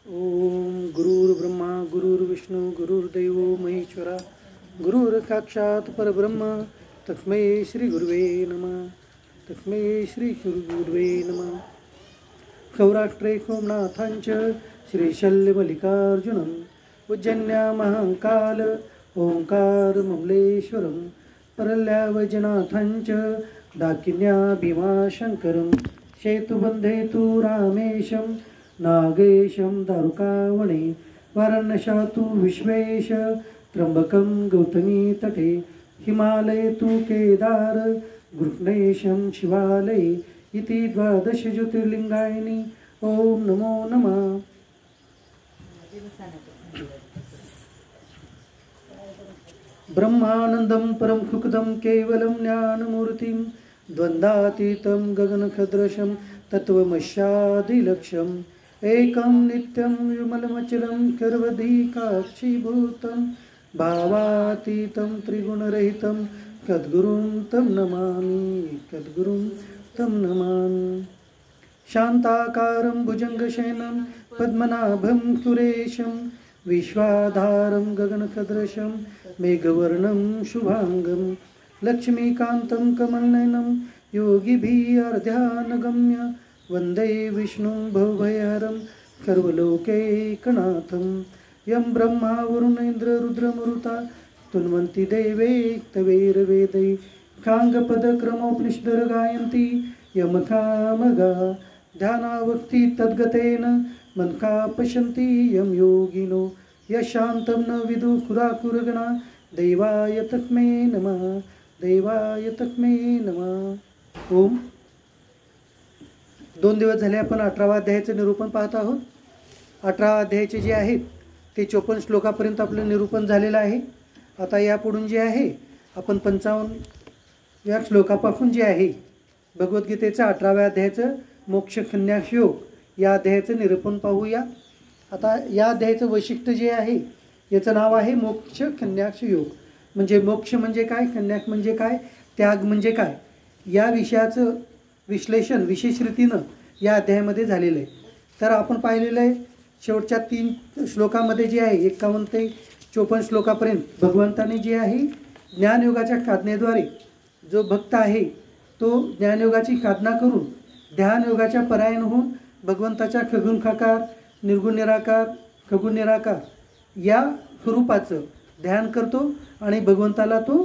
ओम गुरुर्ब्रह्मा गुरुर्विष्णू गुरुर्दैव महेश्वरा गुरुर्साक्षात् परब्रह्म तस्मै श्री गुरुवे नमः. तस्मै श्री गुरुवे नमः. सौराष्ट्रे सोमनाथांच श्रीशल्यमल्लिकार्जुनम् उज्जन्यामहंकाल ओंकारममलेश्वरं परल्या वैजनाथांच दाकिन्या भीमाशंकरं सेतुबंधे तु रामेशं नागेशं दारुकावणे वाराणस्या तु विश्वेश त्र्यंबकं गौतमी तटे हिमालये तु केदार गृह्णेशं शिवालये इति 12 ज्योतिर्लिंगायनी. ओम नमो नमः. ब्रह्मानंदं परम सुखदं केवलं ज्ञानमूर्तिं द्वंद्वातीतं गगनसदृशं तत्त्वमस्यादिलक्ष्यम् एकं नित्यं विमलमचलं सर्वधिकाक्षीभूतं भावातीतं त्रिगुणरहितं सद्गुरुं तं नमामि. सद्गुरुं तं नमामि. शान्ताकारं भुजङ्गशयनं पद्मनाभं सुरेशं विश्वाधारं गगनसदृशं मेघवर्णं शुभांगं लक्ष्मीकान्तं कमलनयनं योगिभिः अर्ध्यानगम्य वन्दे विष्णुं भवभयहरं सर्वलोकैकनाथं. यं ब्रह्मा वरुणेन्द्र रुद्रमरुता स्तुन्वन्ति देवे तवेरवेदै खाङ्गपदक्रमोपनिषदं गायन्ति यमकामगा ध्यानावस्थि तद्गतेन मनका पश्यन्ति यं योगिनो यशान्तं न विदुखुराकुरगणा देवाय तस्मै नमः. देवाय तस्मै नमः. ओम. 2 दिवस झाले आपण 18व्या अध्यायाचं निरूपण पाहत आहोत. 18व्या अध्यायाचे जे आहेत ते 54 श्लोकापर्यंत आपलं निरूपण झालेलं आहे. आता यापुढून जे आहे आपण 55व्या श्लोकापासून जे आहे भगवद्गीतेचं 18व्या अध्यायाचं मोक्ष संन्यास योग या अध्यायाचं निरूपण पाहूया. आता या अध्यायाचं वैशिष्ट्य जे आहे याचं नाव आहे मोक्ष संन्यास योग. म्हणजे मोक्ष म्हणजे काय, संन्यास म्हणजे काय, त्याग म्हणजे काय, या विषयाचं विश्लेषण विशेष रीतीनं या अध्यायामध्ये झालेलं आहे. तर आपण पाहिलेलं आहे शेवटच्या 3 श्लोकामध्ये जे आहे 51 ते 54 श्लोकापर्यंत भगवंताने जे आहे ज्ञानयोगाच्या साधनेद्वारे जो भक्त आहे तो ज्ञानयोगाची साधना करून ध्यानयोगाच्या परायण होऊन भगवंताच्या खगुण साकार निर्गुण निराकार खगुण निराकार या स्वरूपाचं ध्यान करतो आणि भगवंताला तो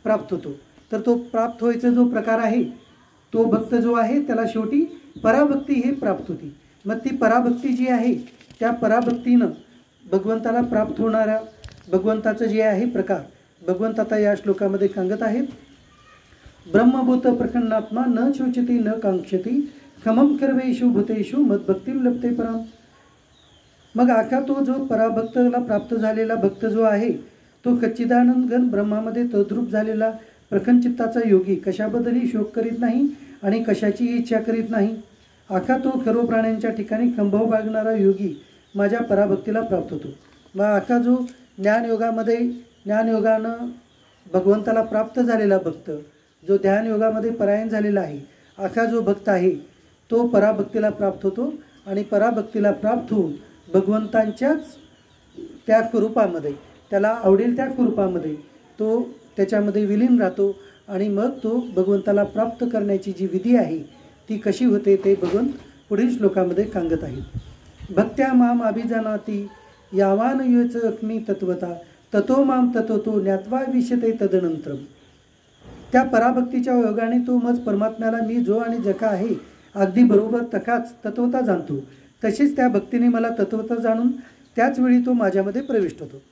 प्राप्त होतो. तर तो प्राप्त व्हायचा जो प्रकार आहे तो भक्त जो आहे त्याला शेवटी पराभक्ती हे प्राप्त होती. मग ती पराभक्ती जी आहे त्या पराभक्तीनं भगवंताला प्राप्त होणाऱ्या भगवंताचं जे आहे प्रकार भगवंत आता या श्लोकामध्ये सांगत आहेत. ब्रह्मभूत प्रसन्नात्मा न शोचती न कांक्षती खमम सर्वेषु भूतेषु मद्भक्तिं लभते पराम. मग आखा तो जो पराभक्ताला प्राप्त झालेला भक्त जो आहे तो सच्चिदानंद घन ब्रह्मामध्ये तद्रूप झालेला प्रखंचित्ताचा योगी कशाबद्दलही शोक करीत नाही आणि कशाचीही इच्छा करीत नाही. आखा तो सर्व प्राण्यांच्या ठिकाणी खंभाव बागणारा योगी माझ्या पराभक्तीला प्राप्त होतो. मग आखा जो ज्ञानयोगानं भगवंताला प्राप्त झालेला भक्त जो ध्यानयोगामध्ये परायण झालेला आहे आखा जो भक्त आहे तो पराभक्तीला प्राप्त होतो आणि पराभक्तीला प्राप्त होऊन भगवंतांच्याच त्या स्वरूपामध्ये त्याला आवडेल त्या स्वरूपामध्ये तो त्याच्यामध्ये विलीन राहतो आणि मग तो भगवंताला प्राप्त करण्याची जी विधी आहे ती कशी होते ते भगवंत पुढील श्लोकामध्ये सांगत आहेत. भक्त्या माम अभिजानाती यावान युचमी तत्वता ततो माम तत्वतो ज्ञात्वा विशते तदनंतरम. त्या पराभक्तीच्या योगाने तो मज परमात्म्याला मी जो आणि जका आहे अगदी बरोबर तकाच तत्वता जाणतो. तसेच त्या भक्तीने मला तत्वता जाणून त्याच वेळी तो माझ्यामध्ये प्रविष्ट होतो.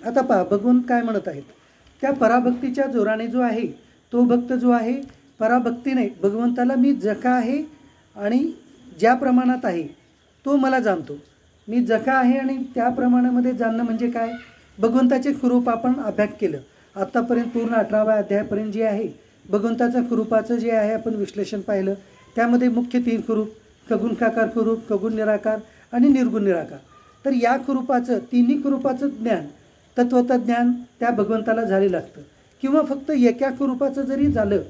आता पहा भगवंत काय म्हणत आहेत. त्या पराभक्तीच्या जोराने जो आहे तो भक्त जो आहे पराभक्तीने भगवंताला मी जका आहे आणि ज्या प्रमाणात आहे तो मला जाणतो. मी जका आहे आणि त्या प्रमाणामध्ये जाणणं म्हणजे काय, भगवंताचे स्वरूप आपण अभ्यास केलं आत्तापर्यंत पूर्ण 18व्या अध्यायापर्यंत जे आहे भगवंताचं स्वरूपाचं जे आहे आपण विश्लेषण पाहिलं. त्यामध्ये मुख्य 3 स्वरूप खगुण साकार स्वरूप खगुण निराकार आणि निर्गुण निराकार. तर या स्वरूपाचं तिन्ही स्वरूपाचं ज्ञान तत्वतज्ञान त्या भगवंताला झालेलं असतं किंवा फक्त एका स्वरूपाचं जरी झालं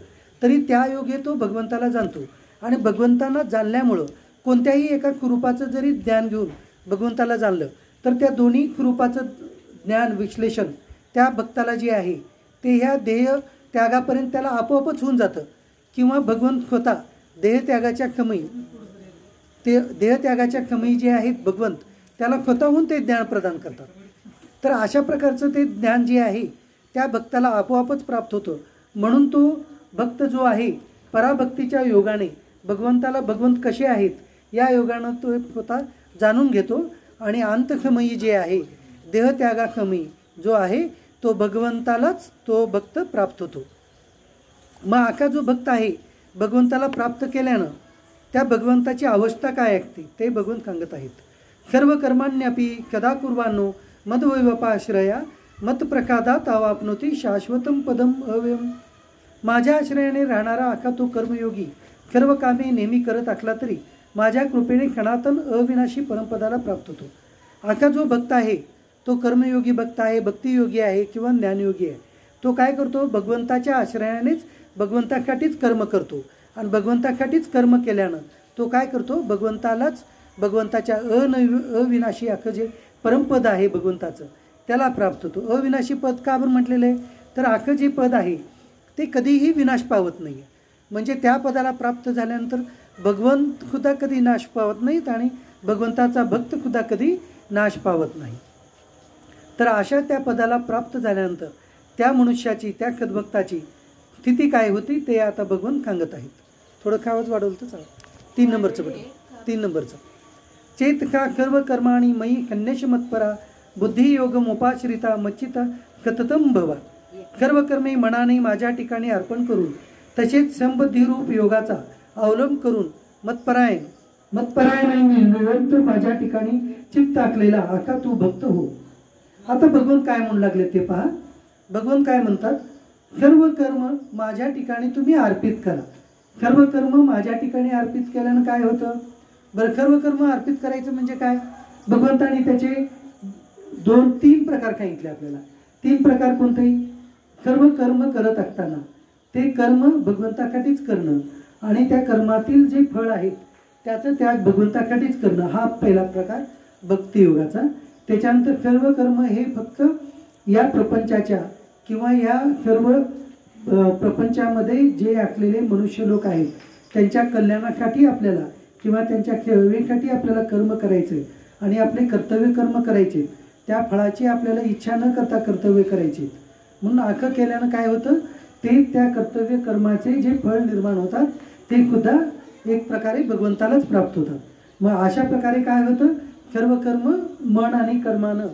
तरी त्या योगे तो भगवंताला जाणतो. आणि भगवंतांना जाणल्यामुळं कोणत्याही एका स्वरूपाचं जरी ज्ञान घेऊन भगवंताला जाणलं, तर त्या दोन्ही रूपाचं ज्ञान विश्लेषण त्या भक्ताला जे आहे ते ह्या देह त्यागापर्यंत त्याला आपोआपच होऊन जातं, किंवा भगवंत स्वतः देहत्यागाच्या खमयी, ते देहत्यागाच्या खमयी जे आहेत भगवंत त्याला स्वतःहून ते ज्ञान प्रदान करतात. तर अशा प्रकारचं ते ज्ञान जे आहे त्या भक्ताला आपोआपच प्राप्त होतं. म्हणून तो भक्त जो आहे पराभक्तीच्या योगाने भगवंताला भगवंत कसे आहेत या योगानं तो स्वतः जाणून घेतो, आणि अंतखमयी जे आहे देहत्यागाखमयी जो आहे तो भगवंतालाच तो भक्त प्राप्त होतो. मग आका जो भक्त आहे भगवंताला प्राप्त केल्यानं त्या भगवंताची अवस्था काय असते ते भगवंत सांगत आहेत. सर्व कर्माण्यपि कदा कुर्वाणो मद्वैवपाश्रया मत प्रसादात अवाप्नोती शाश्वतम पदम अव्ययम. माझ्या आश्रयाने राहणारा आका तो कर्मयोगी सर्व कामे नेहमी करत असला तरी माझ्या कृपेने क्षणातन अविनाशी परमपदाला प्राप्त होतो. आका जो भक्त आहे तो कर्मयोगी भक्त आहे, भक्तियोगी आहे किंवा ज्ञानयोगी आहे. तो काय करतो, भगवंताच्या आश्रयानेच भगवंतासाठीच कर्म करतो, आणि भगवंतासाठीच कर्म केल्यानं तो काय करतो, भगवंतालाच भगवंताच्या अविनाशी आखं जे परमपद आहे भगवंताचं त्याला प्राप्त होतो. अविनाशी पद का बरं म्हटलेलं आहे, तर आखं जे पद आहे ते कधीही विनाश पावत नाही आहे. म्हणजे त्या पदाला प्राप्त झाल्यानंतर भगवंत सुद्धा कधी नाश पावत नाहीत आणि भगवंताचा भक्त सुद्धा कधी नाश पावत नाही. तर अशा त्या पदाला प्राप्त झाल्यानंतर त्या मनुष्याची त्या सद्भक्ताची स्थिती काय होती ते आता भगवंत सांगत आहेत. थोडं खावच वाढवलं तर चालेल. 3 नंबरचं बटन, 3 नंबरचं. चेत का सर्व कर्माणी मयी कन्यश मत्परा बुद्धी योगमुपाश्रिता मच्चिता सततम भवा. सर्व कर्मे मनाने माझ्या ठिकाणी अर्पण करून तसेच संबुद्धीरूप योगाचा अवलंब करून मतपरायण निरंतर माझ्या ठिकाणी चित्त टाकलेला आका तू भक्त हो. आता भगवंत काय म्हणू लागले ते पहा. भगवंत काय म्हणतात, सर्व कर्म माझ्या ठिकाणी तुम्ही अर्पित करा. सर्व कर्म माझ्या ठिकाणी अर्पित केल्यानं काय होतं बरं, सर्व कर्म अर्पित करायचं म्हणजे काय, भगवंताने त्याचे 2-3 प्रकार सांगितले आपल्याला. 3 प्रकार कोणतेही, सर्व कर्म करत असताना ते कर्म भगवंतासाठीच करणं आणि त्या कर्मातील जे फळ आहेत त्याचं त्या भगवंतासाठीच करणं, हा पहिला प्रकार भक्तियोगाचा. त्याच्यानंतर सर्व कर्म हे फक्त या प्रपंचाच्या किंवा या सर्व प्रपंचामध्ये जे असलेले मनुष्य लोक आहेत त्यांच्या कल्याणासाठी आपल्याला किंवा त्यांच्या सेवेसाठी आपल्याला कर्म करायचे आणि आपले कर्तव्य कर्म करायचे, त्या फळाची आपल्याला इच्छा न करता कर्तव्य करायचे. म्हणून आखं केल्यानं काय होतं, ते त्या कर्तव्य कर्माचे जे फळ निर्माण होतात ते सुद्धा एक प्रकारे भगवंतालाच प्राप्त होतात. मग अशा प्रकारे काय होतं, सर्व कर्म मन आणि कर्मानं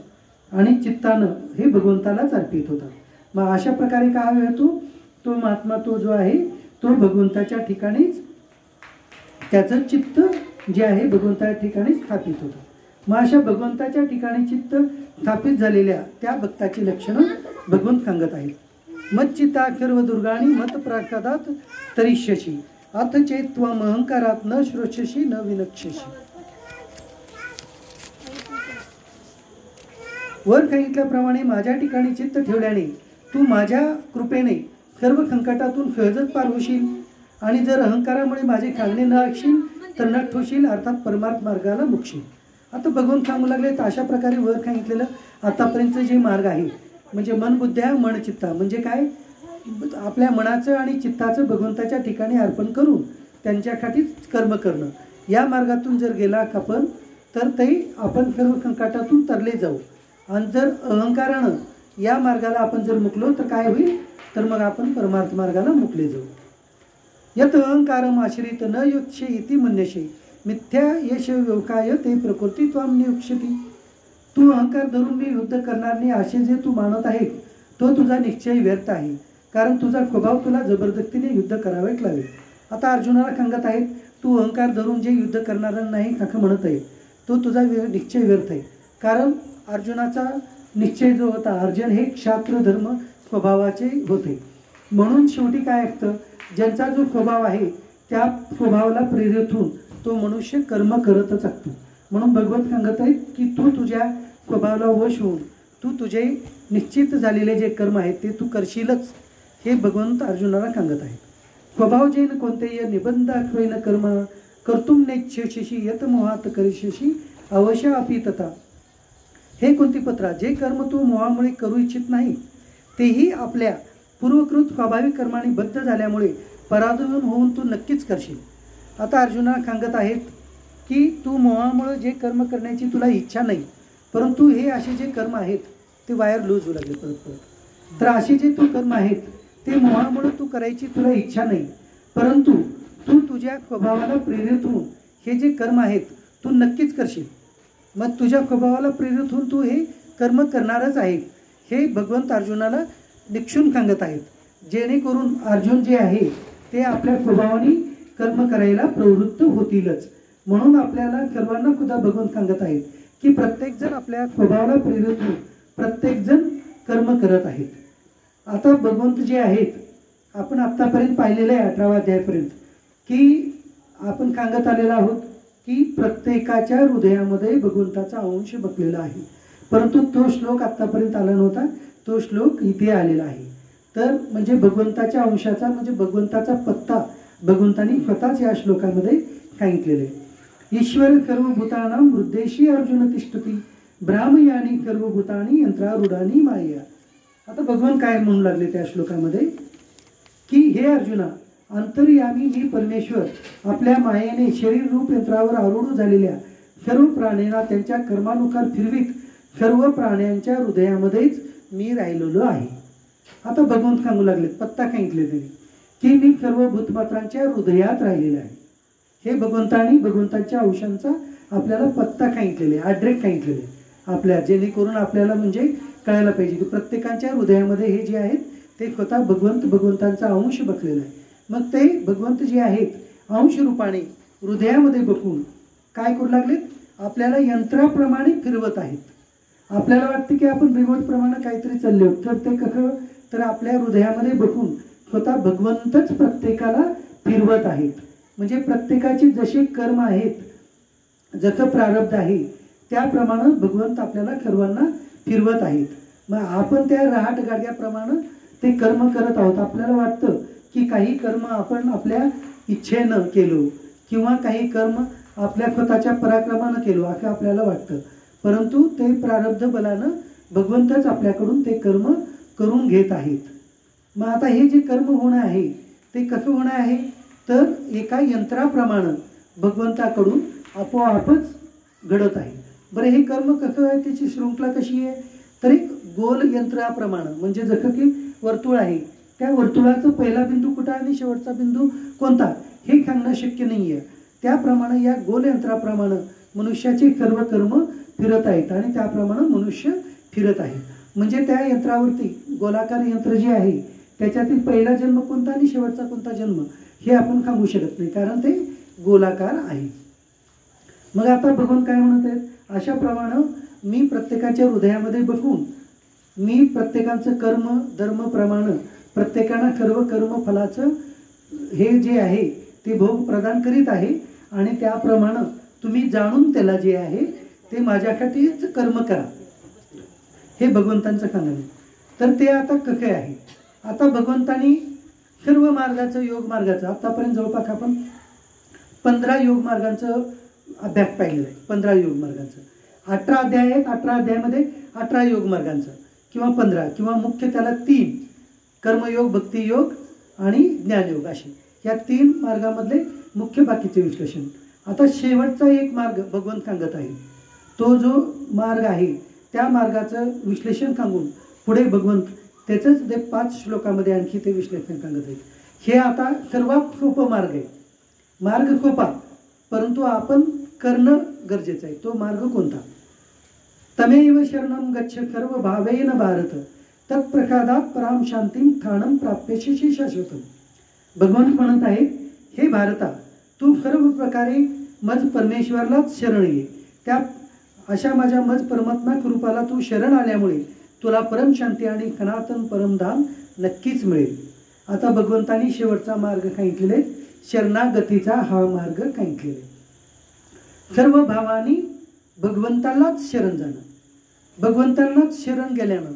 आणि चित्तानं हे भगवंतालाच अर्पित होतात. मग अशा प्रकारे काय होतो, तो महात्मा तो जो आहे तो भगवंताच्या ठिकाणीच त्याचं चित्त जे आहे भगवंताच्या ठिकाणी स्थापित होतं. मग अशा भगवंताच्या ठिकाणी चित्त स्थापित झालेल्या त्या भक्ताची लक्षणं भगवंत सांगत आहेत. मच्चित्ता सर्व दुर्गाणी मत प्रसादात तरिष्यशी अथ चेत्वम अहंकारात न श्रोष्यशी न विनक्षशी. वर सांगितल्याप्रमाणे माझ्या ठिकाणी चित्त ठेवल्याने तू माझ्या कृपेने सर्व संकटातून सहजच पार होशील, आणि जर अहंकारामुळे माझे सांगणे न ऐकशील तर नष्ट होशील, अर्थात परमार्थ मार्गाला मुकशील. आता भगवंत सांगू लागले तर अशा प्रकारे वर सांगितलेलं आतापर्यंतचं जे मार्ग आहे म्हणजे मन बुद्ध्या मन चित्ता म्हणजे काय, आपल्या मनाचं आणि चित्ताचं भगवंताच्या ठिकाणी अर्पण करून त्यांच्यासाठीच कर्म करणं, या मार्गातून जर गेला आपण तर ते आपण सर्व संकटातून तरले जाऊ. आणि जर अहंकारानं या मार्गाला आपण जर मुकलो तर काय होईल, तर मग आपण परमार्थ मार्गाला मुकले जाऊ. यत अहंकारम आश्रित न युक्षे इति मन्यशे मिथ्या यश व्यवकाय ते प्रकृती त्वाम नियुक्षती. तू अहंकार धरून मी युद्ध करणार नाही असे जे तू मानत आहे तो तुझा निश्चय व्यर्थ आहे, कारण तुझा स्वभाव तुला जबरदस्तीने युद्ध करावेच लागेल. आता अर्जुनाला सांगत आहेत तू अहंकार धरून जे युद्ध करणार नाही असं म्हणत आहे तो तुझा निश्चय व्यर्थ आहे. कारण अर्जुनाचा निश्चय जो होता, अर्जुन हे क्षात्र धर्म स्वभावाचे होते. म्हणून शेवटी काय असतं, ज्यांचा जो स्वभाव आहे त्या स्वभावाला प्रेरित होऊन तो मनुष्य कर्म करतच असतो. म्हणून भगवंत सांगत आहेत की तू तुझ्या स्वभावाला वश होऊन तू तुझे निश्चित झालेले जे कर्म आहेत ते तू करशीलच, हे भगवंत अर्जुनाला सांगत आहे. स्वभाव जेन कोणतेही निबंध आख्वेन कर्म कर्तुम नेच्छशी यत मोहात करिष्यशी अवश्य अपि तथा. हे कुंतीपुत्रा, जे कर्म तू मोहामुळे करू इच्छित नाही तेही आपल्या पूर्वकृत स्वाभाविक कर्माने बद्ध झाल्यामुळे पराधीन होऊन तू नक्कीच करशील. आता अर्जुना सांगत आहेत की तू मोहामुळे जे कर्म करण्याची तुला इच्छा नाही, परंतु हे असे जे कर्म आहेत ते वायर लूज होऊ लागले परत परत. तर असे जे तू कर्म आहेत ते मोहामुळे तू करायची तुला इच्छा नाही, परंतु तू तुझ्या स्वभावाला प्रेरित होऊन हे जे कर्म आहेत तू नक्कीच करशील. मग तुझ्या स्वभावाला प्रेरित होऊन तू हे कर्म करणारच आहे, हे भगवंत अर्जुनाला निक्षून सांगत आहेत. जेणेकरून अर्जुन जे आहे ते आपल्या स्वभावाने कर्म करायला प्रवृत्त होतीलच. म्हणून आपल्याला सर्वांना सुद्धा भगवंत सांगत आहेत की प्रत्येकजण आपल्या स्वभावाला प्रेरित होऊन प्रत्येकजण कर्म करत आहेत. आता भगवंत जे आहेत आपण आत्तापर्यंत पाहिलेलं आहे 18व्या अध्यायापर्यंत की आपण सांगत आलेलो आहोत की प्रत्येकाच्या हृदयामध्ये भगवंताचा अंश बसलेला आहे. परंतु तो श्लोक आत्तापर्यंत आला नव्हता, तो श्लोक इथे आलेला आहे. तर म्हणजे भगवंताच्या अंशाचा म्हणजे भगवंताचा पत्ता भगवंतांनी स्वतःच या श्लोकामध्ये सांगितलेले आहे. ईश्वर सर्वभूतानां हृद्देशी अर्जुन तिष्ठती ब्राह्मयानी सर्वभूतानी यंत्रारूढानी माया. आता भगवान काय म्हणू लागले त्या श्लोकामध्ये की हे अर्जुना, अंतर्यामी मी परमेश्वर आपल्या मायेने शरीर रूप यंत्रावर आरूढ झालेल्या सर्व प्राण्यांना त्यांच्या कर्मानुसार फिरवीत सर्व प्राण्यांच्या हृदयामध्येच मी राहिलेलो आहे. आता भगवंत सांगू लागले, पत्ता सांगितले त्यांनी की मी सर्व भूतमात्रांच्या हृदयात राहिलेला आहे. हे भगवंतांनी भगवंतांच्या अंशांचा आपल्याला पत्ता सांगितलेले, ॲड्रेस सांगितलेले आपल्या, जेणेकरून आपल्याला म्हणजे कळायला पाहिजे की प्रत्येकाच्या हृदयामध्ये हे जे आहेत ते स्वतः भगवंतांचा अंश बसलेला आहे. मग ते भगवंत जे आहेत अंश रूपाने हृदयामध्ये बसून काय करू लागलेत, आपल्याला यंत्राप्रमाणे फिरवत आहेत. आपल्याला वाटतं की आपण रिमोटप्रमाणे काहीतरी चालले आहोत, तर ते कसं, तर आपल्या हृदयामध्ये बसून स्वतः भगवंतच प्रत्येकाला फिरवत आहेत. म्हणजे प्रत्येकाचे जसे कर्म आहेत, जसं प्रारब्ध आहे त्याप्रमाणे भगवंत आपल्याला सर्वांना फिरवत आहेत. मग आपण त्या रहाट गाड्याप्रमाणे ते कर्म करत आहोत. आपल्याला वाटतं की काही कर्म आपण आपल्या इच्छेनं केलो किंवा काही कर्म आपल्या स्वतःच्या पराक्रमानं केलो असं आपल्याला वाटतं, परंतु ते प्रारब्ध बलानं भगवंतच आपल्याकडून ते कर्म करून घेत आहेत. मग आता हे जे कर्म होणं आहे ते कसं होणं आहे, तर एका यंत्राप्रमाणे भगवंताकडून आपोआपच घडत आहे. बरं, हे कर्म कसं आहे, त्याची शृंखला कशी आहे, तर एक गोल यंत्राप्रमाणे, म्हणजे जसं की वर्तुळ आहे, त्या वर्तुळाचा पहिला बिंदू कुठं आणि शेवटचा बिंदू कोणता हे सांगणं शक्य नाही आहे. त्याप्रमाणे या गोल यंत्राप्रमाणे मनुष्याचे सर्व कर्म फिरत आहेत आणि त्याप्रमाणे मनुष्य फिरत आहे. म्हणजे त्या यंत्रावरती गोलाकार यंत्र जे आहे त्याच्यातील पहिला जन्म कोणता आणि शेवटचा कोणता जन्म हे आपण सांगू शकत नाही, कारण ते गोलाकार आहे. मग आता भगवान काय म्हणत आहेत, अशा प्रमाणे मी प्रत्येकाच्या हृदयामध्ये बसून मी प्रत्येकाचं कर्म धर्म प्रमाणे प्रत्येकाला सर्व कर्म फलाचं हे जे आहे ते भोग प्रदान करीत आहे आणि त्याप्रमाणे तुम्ही जाणून त्याला जे आहे ते माझ्यासाठीच कर्म करा, हे भगवंतांचं सांगणं. तर ते आता कसे आहे, आता भगवंतांनी सर्व मार्गाचं योग मार्गाचं आतापर्यंत जवळपास आपण 15 योग मार्गांचं अभ्यास पाहिलेला आहे. 15 योग मार्गांचं 18 अध्याय आहेत. 18 अध्यायामध्ये 18 योग मार्गांचं किंवा 15 किंवा मुख्य त्याला 3 कर्मयोग, भक्तियोग आणि ज्ञानयोग असे या 3 मार्गामधले मुख्य बाकीचे विश्लेषण. आता शेवटचा एक मार्ग भगवंत सांगत आहे, तो जो मार्ग आहे त्या मार्गाचं विश्लेषण सांगून पुढे भगवंत त्याचंच ते 5 श्लोकामध्ये आणखी ते विश्लेषण सांगत आहेत. हे आता सर्वात सोपं मार्ग आहे, मार्ग सोपा, परंतु आपण करणं गरजेचं आहे. तो मार्ग कोणता, तमेव शरणं गच्छ सर्व भावेन भारत तत्प्रसादात पराम शांतीम स्थानं प्राप्यशी शाश्वतम. भगवंत म्हणत आहे, हे भारता, तू सर्व प्रकारे मज परमेश्वरालाच शरण ये. त्या अशा माझ्या मज परमात्मा कृपाला तू शरण आल्यामुळे तुला परमशांती आणि सनातन परमधाम नक्कीच मिळेल. आता भगवंतांनी शेवटचा मार्ग सांगितलेले, शरणागतीचा हा मार्ग सांगितलेला. सर्व भावानी भगवंतालाच शरण जाणं, भगवंतांनाच शरण गेल्यानं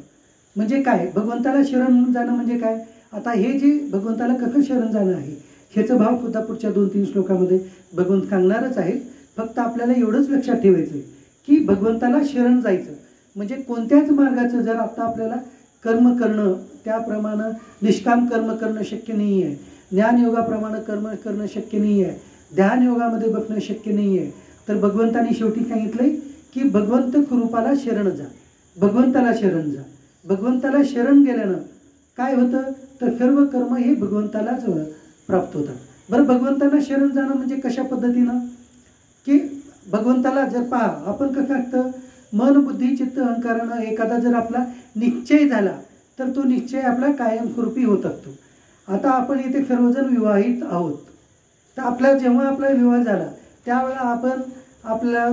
म्हणजे काय, भगवंताला शरण जाणं म्हणजे काय. आता हे जे भगवंताला कसं शरण जाणं आहे ह्याचं भाव सुद्धा पुढच्या 2-3 श्लोकामध्ये भगवंत सांगणारच आहेत. फक्त आपल्याला एवढंच लक्षात ठेवायचं आहे की भगवंताला शरण जायचं. म्हणजे कोणत्याच मार्गाचं जर आता आपल्याला कर्म करणं त्याप्रमाणे निष्काम कर्म करणं शक्य नाही आहे, ज्ञानयोगाप्रमाणे कर्म करणं शक्य नाही आहे, ध्यानयोगामध्ये बसणं शक्य नाही आहे, तर भगवंताने शेवटी सांगितलंय की भगवंत कृपाला शरण जा, भगवंताला शरण जा. भगवंताला शरण गेल्यानं काय होतं तर सर्व कर्म हे भगवंतालाच प्राप्त होतात. बरं, भगवंताला शरण जाणं म्हणजे कशा पद्धतीनं की भगवंताला जर पहा आपण कसं असतं, मन बुद्धी चित्त अहंकारानं एखादा जर आपला निश्चय झाला तर तो निश्चय आपला कायमस्वरूपी होत असतो. आता आपण इथे सर्वजण विवाहित आहोत, तर आपला जेव्हा आपला विवाह झाला त्यावेळेला आपण आपल्या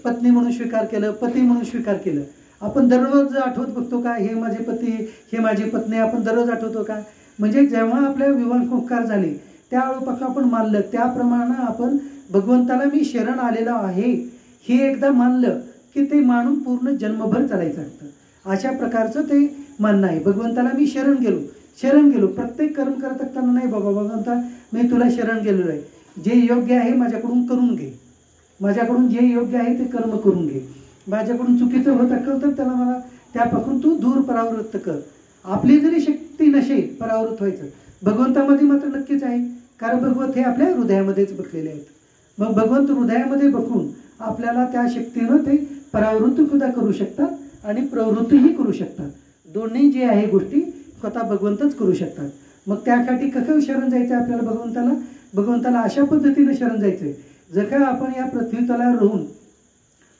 पत्नी म्हणून स्वीकार केलं, पती म्हणून स्वीकार केलं. आपण दररोज आठवत बघतो का हे माझे पती, हे माझी पत्नी, आपण दररोज आठवतो का? म्हणजे जेव्हा आपल्या विवाह संस्कार झाले त्यावेळेपासून आपण मानलं, त्याप्रमाणे आपण भगवंताला मी शरण आलेलो आहे हे एकदा मानलं की ते मानून पूर्ण जन्मभर चालायचं असतं. अशा प्रकारचं ते मानणं आहे. भगवंताला मी शरण गेलो प्रत्येक कर्म करत असताना नाही बाबा भगवंता मी तुला शरण गेलेलो आहे, जे योग्य आहे माझ्याकडून करून घे, माझ्याकडून जे योग्य आहे ते कर्म करून घे, माझ्याकडून चुकीचं होत असेल तर त्याला मला त्यापासून तू दूर परावृत्त कर. आपली जरी शक्ती नसेल परावृत्त व्हायचं, भगवंतामध्ये मात्र नक्कीच आहे, कारण भगवंत हे आपल्या हृदयामध्येच बसलेले आहेत. मग भगवंत हृदयामध्ये बसून आपल्याला त्या शक्तीनं ते परावृत्त सुद्धा करू शकतात आणि प्रवृत्तीही करू शकतात. दोन्ही जे आहे गोष्टी स्वतः भगवंतच करू शकतात. मग त्यासाठी कसं शरण जायचं आपल्याला भगवंताला? भगवंताला अशा पद्धतीने शरण जायचं आहे जसं आपण या पृथ्वी तलावर राहून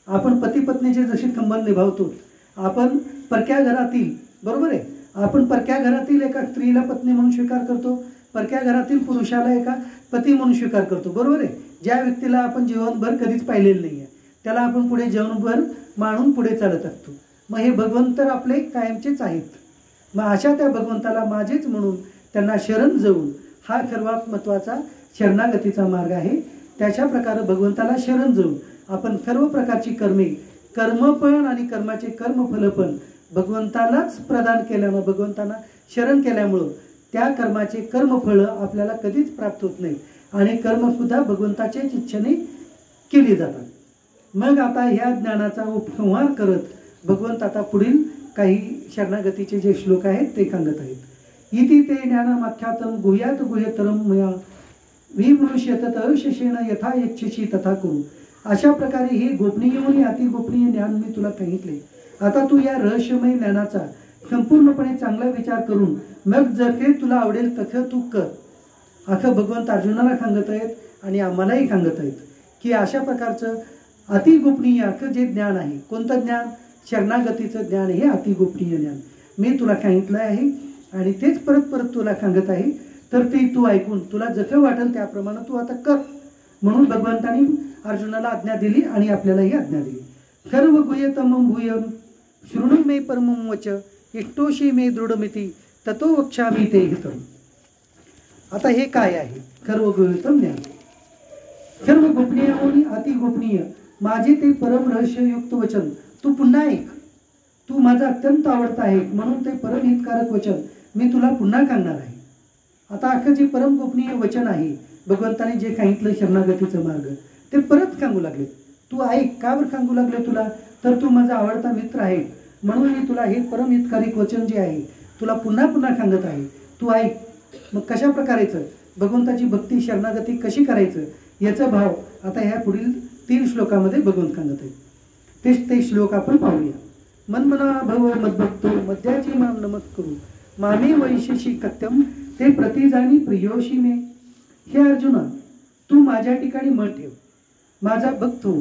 आपण पती पत्नीचे जसे संबंध निभावतो, आपण परक्या घरातील, बरोबर आहे, आपण परक्या घरातील एका स्त्रीला पत्नी म्हणून स्वीकार करतो, परक्या घरातील पुरुषाला एका पती म्हणून स्वीकार करतो, बरोबर आहे. ज्या व्यक्तीला आपण जीवनभर कधीच पाहिलेलं नाही आहे त्याला आपण पुढे जीवनभर मानून पुढे चालत असतो. मग हे भगवंत तर आपले कायमचेच आहेत. मग अशा त्या भगवंताला माझेच म्हणून त्यांना शरण जाऊन हा सर्वात महत्त्वाचा शरणागतीचा मार्ग आहे. त्याच्या प्रकारे भगवंताला शरण जाऊन आपण सर्व प्रकारची कर्म पण आणि कर्माचे कर्मफल पण भगवंतालाच प्रदान केल्यानं, भगवंतांना शरण केल्यामुळं त्या कर्माचे कर्मफळ आपल्याला कधीच प्राप्त होत नाही आणि कर्मसुद्धा भगवंताच्याच इच्छेने केली जातात. मग आता ह्या ज्ञानाचा उपसंहार करत भगवंत आता पुढील काही शरणागतीचे जे श्लोक आहेत ते सांगत आहेत. इति ते ज्ञानमाख्यातम गुह्यात गुह्यतरम मया विमृश्यतत अशेषेण यथा यच्छसी तथा करू. अशा प्रकारे हे गोपनीय आणि अतिगोपनीय ज्ञान मी तुला सांगितले. आता तू या रहस्यमय ज्ञानाचा संपूर्णपणे चांगला विचार करून मग जसे तुला आवडेल तसं तू कर, असं भगवंत अर्जुनाला सांगत आहेत आणि आम्हालाही सांगत आहेत की अशा प्रकारचं अतिगोपनीय असं जे ज्ञान आहे, कोणतं ज्ञान? शरणागतीचं ज्ञान हे अतिगोपनीय ज्ञान मी तुला सांगितलं आहे आणि तेच परत परत तुला सांगत आहे. तर ते तू ऐकून तुला जसं वाटेल त्याप्रमाणे तू आता कर म्हणून भगवंतांनी अर्जुनाला आज्ञा दिली आणि आपल्यालाही आज्ञा दिली. सर्व गुह्यतमं भूयं शृणु मे परमं वच इष्टोषी मे दृढमिति ततो वक्ष्यामि ते हितम्. आता हे काय आहे सर्व गुह्यतम ज्ञान? सर्व गोपनीय आणि अतिगोपनीय माझे ते परम रहस्ययुक्त वचन तू पुन्हा ऐक. तू माझा अत्यंत आवडता आहे म्हणून ते परम हितकारक वचन मी तुला पुन्हा सांगणार आहे. आता अख्खं जे परम गोपनीय वचन आहे भगवंताने जे सांगितलं शरणागतीचं मार्ग ते परत सांगू लागले. तू ऐक. का बरं सांगू लागले तुला? तर तू माझा आवडता मित्र आहे म्हणून मी तुला हे परम हितकारक वचन जे आहे तुला पुन्हा पुन्हा सांगत आहे. तू ऐक. मग कशा प्रकारेचं भगवंताची भक्ती शरणागती कशी करायचं याचा भाव आता ह्या पुढील 3 श्लोकामध्ये भगवंत सांगत आहे. तेच ते श्लोक आपण पाहूया. मनमना भव मद्भक्तो मध्याची माम नमस्करू मामे वैशेषी कत्यम ते प्रतिजानी प्रियोशी मे. हे अर्जुना, तू माझ्या ठिकाणी मन ठेव, माझा भक्त हो,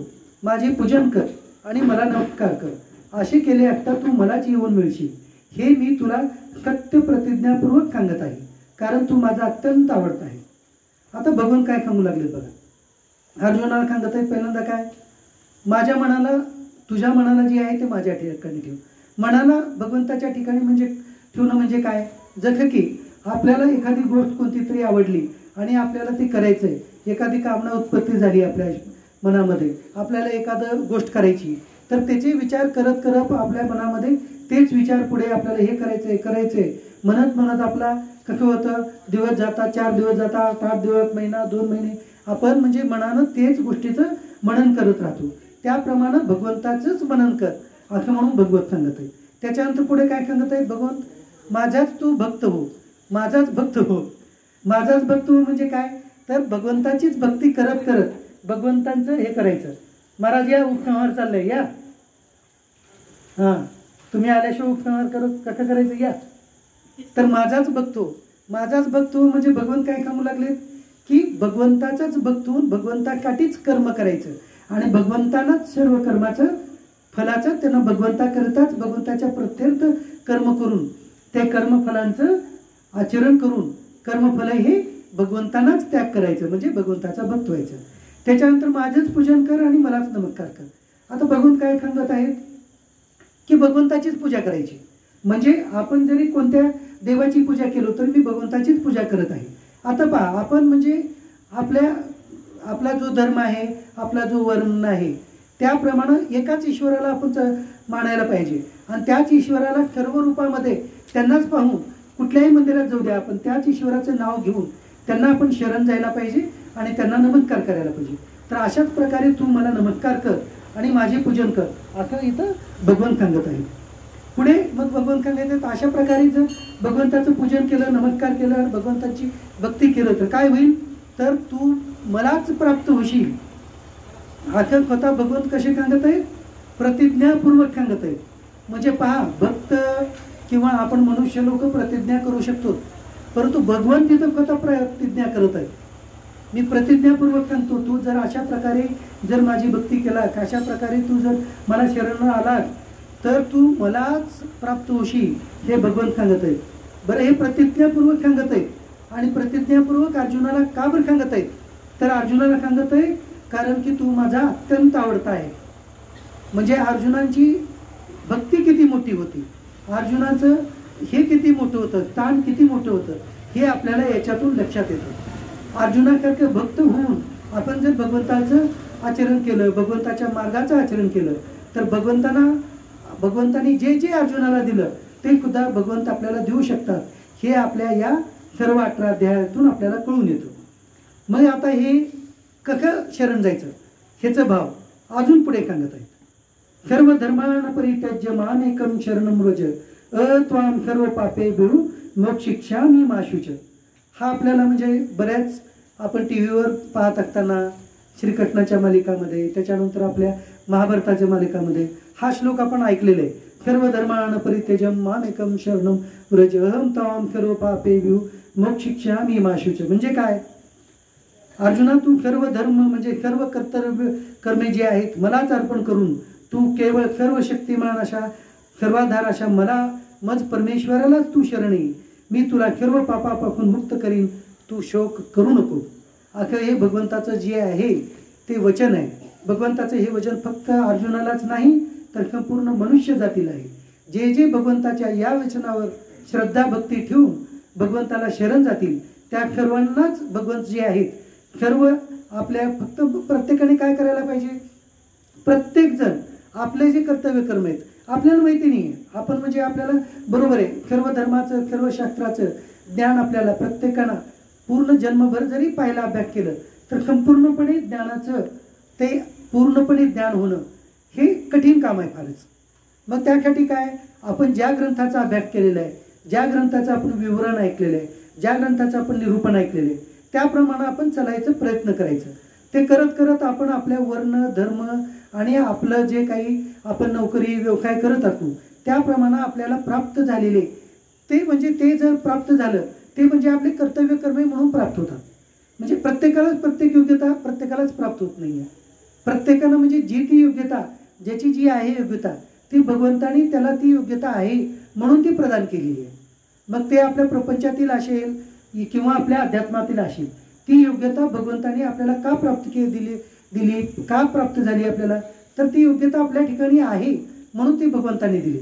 माझे पूजन कर आणि मला नमस्कार कर. असे केले असता तू मलाच येऊन मिळशील हे मी तुला सत्य प्रतिज्ञापूर्वक सांगत आहे, कारण तू माझा अत्यंत आवडता आहे. आता भगवान काय सांगू लागले बघा. अर्जुनाला सांगत आहे पहिल्यांदा काय, माझ्या मनाला, तुझ्या मनाला जे आहे ते माझ्या ठिकाणी ठेव. मनाला भगवंताच्या ठिकाणी म्हणजे ठेवणं म्हणजे काय, जसं की आपल्याला एखादी गोष्ट कोणती तरी आवडली आणि आपल्याला ती करायचं आहे, एखादी कामना उत्पत्ती झाली आपल्या मनामध्ये, आपल्याला एखादं गोष्ट करायची, तर त्याचे विचार करत करत आपल्या मनामध्ये तेच विचार पुढे आपल्याला हे करायचं आहे म्हणत म्हणत आपला कसं होतं, दिवस जातात, 4 दिवस जातात, 8 दिवस, महिना, 2 महिने आपण म्हणजे मनानं तेच गोष्टीचं मनन करत राहतो. त्याप्रमाणे भगवंताचंच मनन कर असं म्हणून भगवत सांगत आहे. त्याच्यानंतर पुढे काय सांगत आहेत भगवंत, माझाच तू भक्त हो, माझाच भक्त हो. माझाच भक्त हो म्हणजे काय, तर भगवंताचीच भक्ती करत करत भगवंतांचं हे करायचं. महाराज या उपसंहार चाललंय या, हां तुम्ही आल्याशिवाय उपसंहार करत कसं करायचं या. तर माझाच भक्त हो, माझाच भक्त हो म्हणजे भगवंत काय सांगू लागले की भगवंताचाच भक्त होऊन भगवंताकाठीच कर्म करायचं आणि भगवंतानाच सर्व कर्माचं फलाचं त्यांना भगवंताकरताच भगवंताच्या प्रत्यर्थ कर्म करून त्या कर्मफलांचं आचरण करून कर्मफल हे भगवंतानाच त्याग करायचं म्हणजे भगवंताचा भक्त व्हायचं. त्याच्यानंतर माझंच पूजन कर आणि मलाच नमस्कार कर. आता भगवंत काय सांगत आहेत की भगवंताचीच पूजा करायची. म्हणजे आपण जरी कोणत्या देवाची पूजा केलो तर मी भगवंताचीच पूजा करत आहे. आता पहा आपण म्हणजे आपला जो धर्म आहे, आपला जो वर्ण आहे त्याप्रमाणे एकाच ईश्वराला आपण मानायला पाहिजे आणि त्याच ईश्वराला सर्व रूपामध्ये त्यांनाच पाहून कुठल्याही मंदिरात जाऊ द्या आपण त्याच ईश्वराचं नाव घेऊन त्यांना आपण शरण जायला पाहिजे आणि त्यांना नमस्कार करायला पाहिजे. तर अशाच प्रकारे तू मला नमस्कार कर आणि माझे पूजन कर असं इथं भगवंत सांगत आहे. पुढे मग भगवंत सांगायचं अशा प्रकारे जर भगवंताचं पूजन केलं, नमस्कार केलं आणि भगवंताची भक्ती केलं तर काय होईल, तर तू मलाच प्राप्त होशील. असं स्वतः भगवंत कसे सांगत आहेत, प्रतिज्ञापूर्वक सांगत आहेत. म्हणजे पहा भक्त किंवा आपण मनुष्य लोक प्रतिज्ञा करू शकतो, परंतु भगवंत तिथं स्वतः प्रतिज्ञा करत आहेत. मी प्रतिज्ञापूर्वक सांगतो तू जर अशा प्रकारे जर माझी भक्ती केला, अशा प्रकारे तू जर मला शरण आलास तर तू मलाच प्राप्त होशील हे भगवंत सांगत आहेत. बरं हे प्रतिज्ञापूर्वक सांगत आहेत आणि प्रतिज्ञापूर्वक अर्जुनाला का बरं सांगत आहेत, तर अर्जुनाला सांगत आहे कारण की तू माझा अत्यंत आवडता आहे. म्हणजे अर्जुनांची भक्ती किती मोठी होती, अर्जुनाचं हे किती मोठं होतं, स्थान किती मोठं होतं हे आपल्याला याच्यातून लक्षात येतं. अर्जुनासारखं भक्त होऊन आपण जर भगवंताचं आचरण केलं, भगवंताच्या मार्गाचं आचरण केलं तर भगवंताने जे जे अर्जुनाला दिलं ते सुद्धा भगवंत आपल्याला देऊ शकतात हे आपल्या या सर्व 18 अध्यायातून आपल्याला कळून येतं. मग आता हे कसं शरण जायचं ह्याचं भाव अजून पुढे सांगत आहेत. सर्व धर्मान परित्यज्य मामेकं शरणं व्रज त्वां सर्व पापेभ्यो मोक्षयिष्यामि मा शुच. हा आपल्याला म्हणजे बऱ्याच आपण टी व्हीवर पाहत असताना श्रीकृष्णाच्या मालिकामध्ये त्याच्यानंतर आपल्या महाभारताच्या मालिकामध्ये हा श्लोक आपण ऐकलेला आहे. सर्व धर्मान परित्यज्य मामेकं शरणं व्रज त्वां सर्व पापेभ्यो मोक्षयिष्यामि मा शुच. म्हणजे काय, अर्जुना तू सर्व धर्म म्हणजे सर्व कर्मे जे आहेत मलाच अर्पण करून तू केवळ सर्व शक्तिमान अशा सर्वाधार अशा मला मज परमेश्वरालाच तू शरण ये. मी तुला सर्व पापापासून मुक्त करीन, तू शोक करू नको. असं हे भगवंताचं जे आहे ते वचन आहे. भगवंताचं हे वचन फक्त अर्जुनालाच नाही तर संपूर्ण मनुष्य जातीला आहे. जे जे भगवंताच्या या वचनावर श्रद्धा भक्ती ठेवून भगवंताला शरण जातील त्या सर्वांनाच भगवंत जे आहेत सर्व आपल्या फक्त प्रत्येकाने काय करायला पाहिजे, प्रत्येक जण आपले जे कर्तव्य कर्म आहेत आपल्याला माहिती नाही आहे. आपण म्हणजे आपल्याला बरोबर आहे सर्व धर्माचं सर्व शास्त्राचं ज्ञान आपल्याला प्रत्येकानं पूर्ण जन्मभर जरी पाहिला अभ्यास केलं तर संपूर्णपणे ज्ञानाचं ते पूर्णपणे ज्ञान होणं हे कठीण काम आहे फारच. मग त्यासाठी काय आपण ज्या ग्रंथाचा अभ्यास केलेला आहे, ज्या ग्रंथाचं आपण विवरण ऐकलेलं आहे, ज्या ग्रंथाचं आपण निरूपण ऐकलेलं आहे त्याप्रमाणे आपण चालायचं प्रयत्न करायचं. ते करत करत आपण आपल्या वर्ण धर्म आणि आपलं जे काही आपण नोकरी व्यवसाय करत असू त्याप्रमाणे आपल्याला प्राप्त झालेले ते म्हणजे ते जर प्राप्त झालं ते म्हणजे आपले कर्तव्य कर्मे म्हणून प्राप्त होतात. म्हणजे प्रत्येकालाच प्रत्येक योग्यता प्रत्येकालाच प्राप्त होत नाही आहे. प्रत्येकानं म्हणजे जी ती योग्यता ज्याची जी आहे योग्यता ती भगवंताने त्याला ती योग्यता आहे म्हणून ती प्रदान केलेली आहे. मग ते आपल्या प्रपंचातील असेल किंवा आपल्या अध्यात्मातील असेल ती योग्यता भगवंताने आपल्याला का प्राप्त दिली का प्राप्त झाली आपल्याला, तर ती योग्यता आपल्या ठिकाणी आहे म्हणून ती भगवंताने दिली.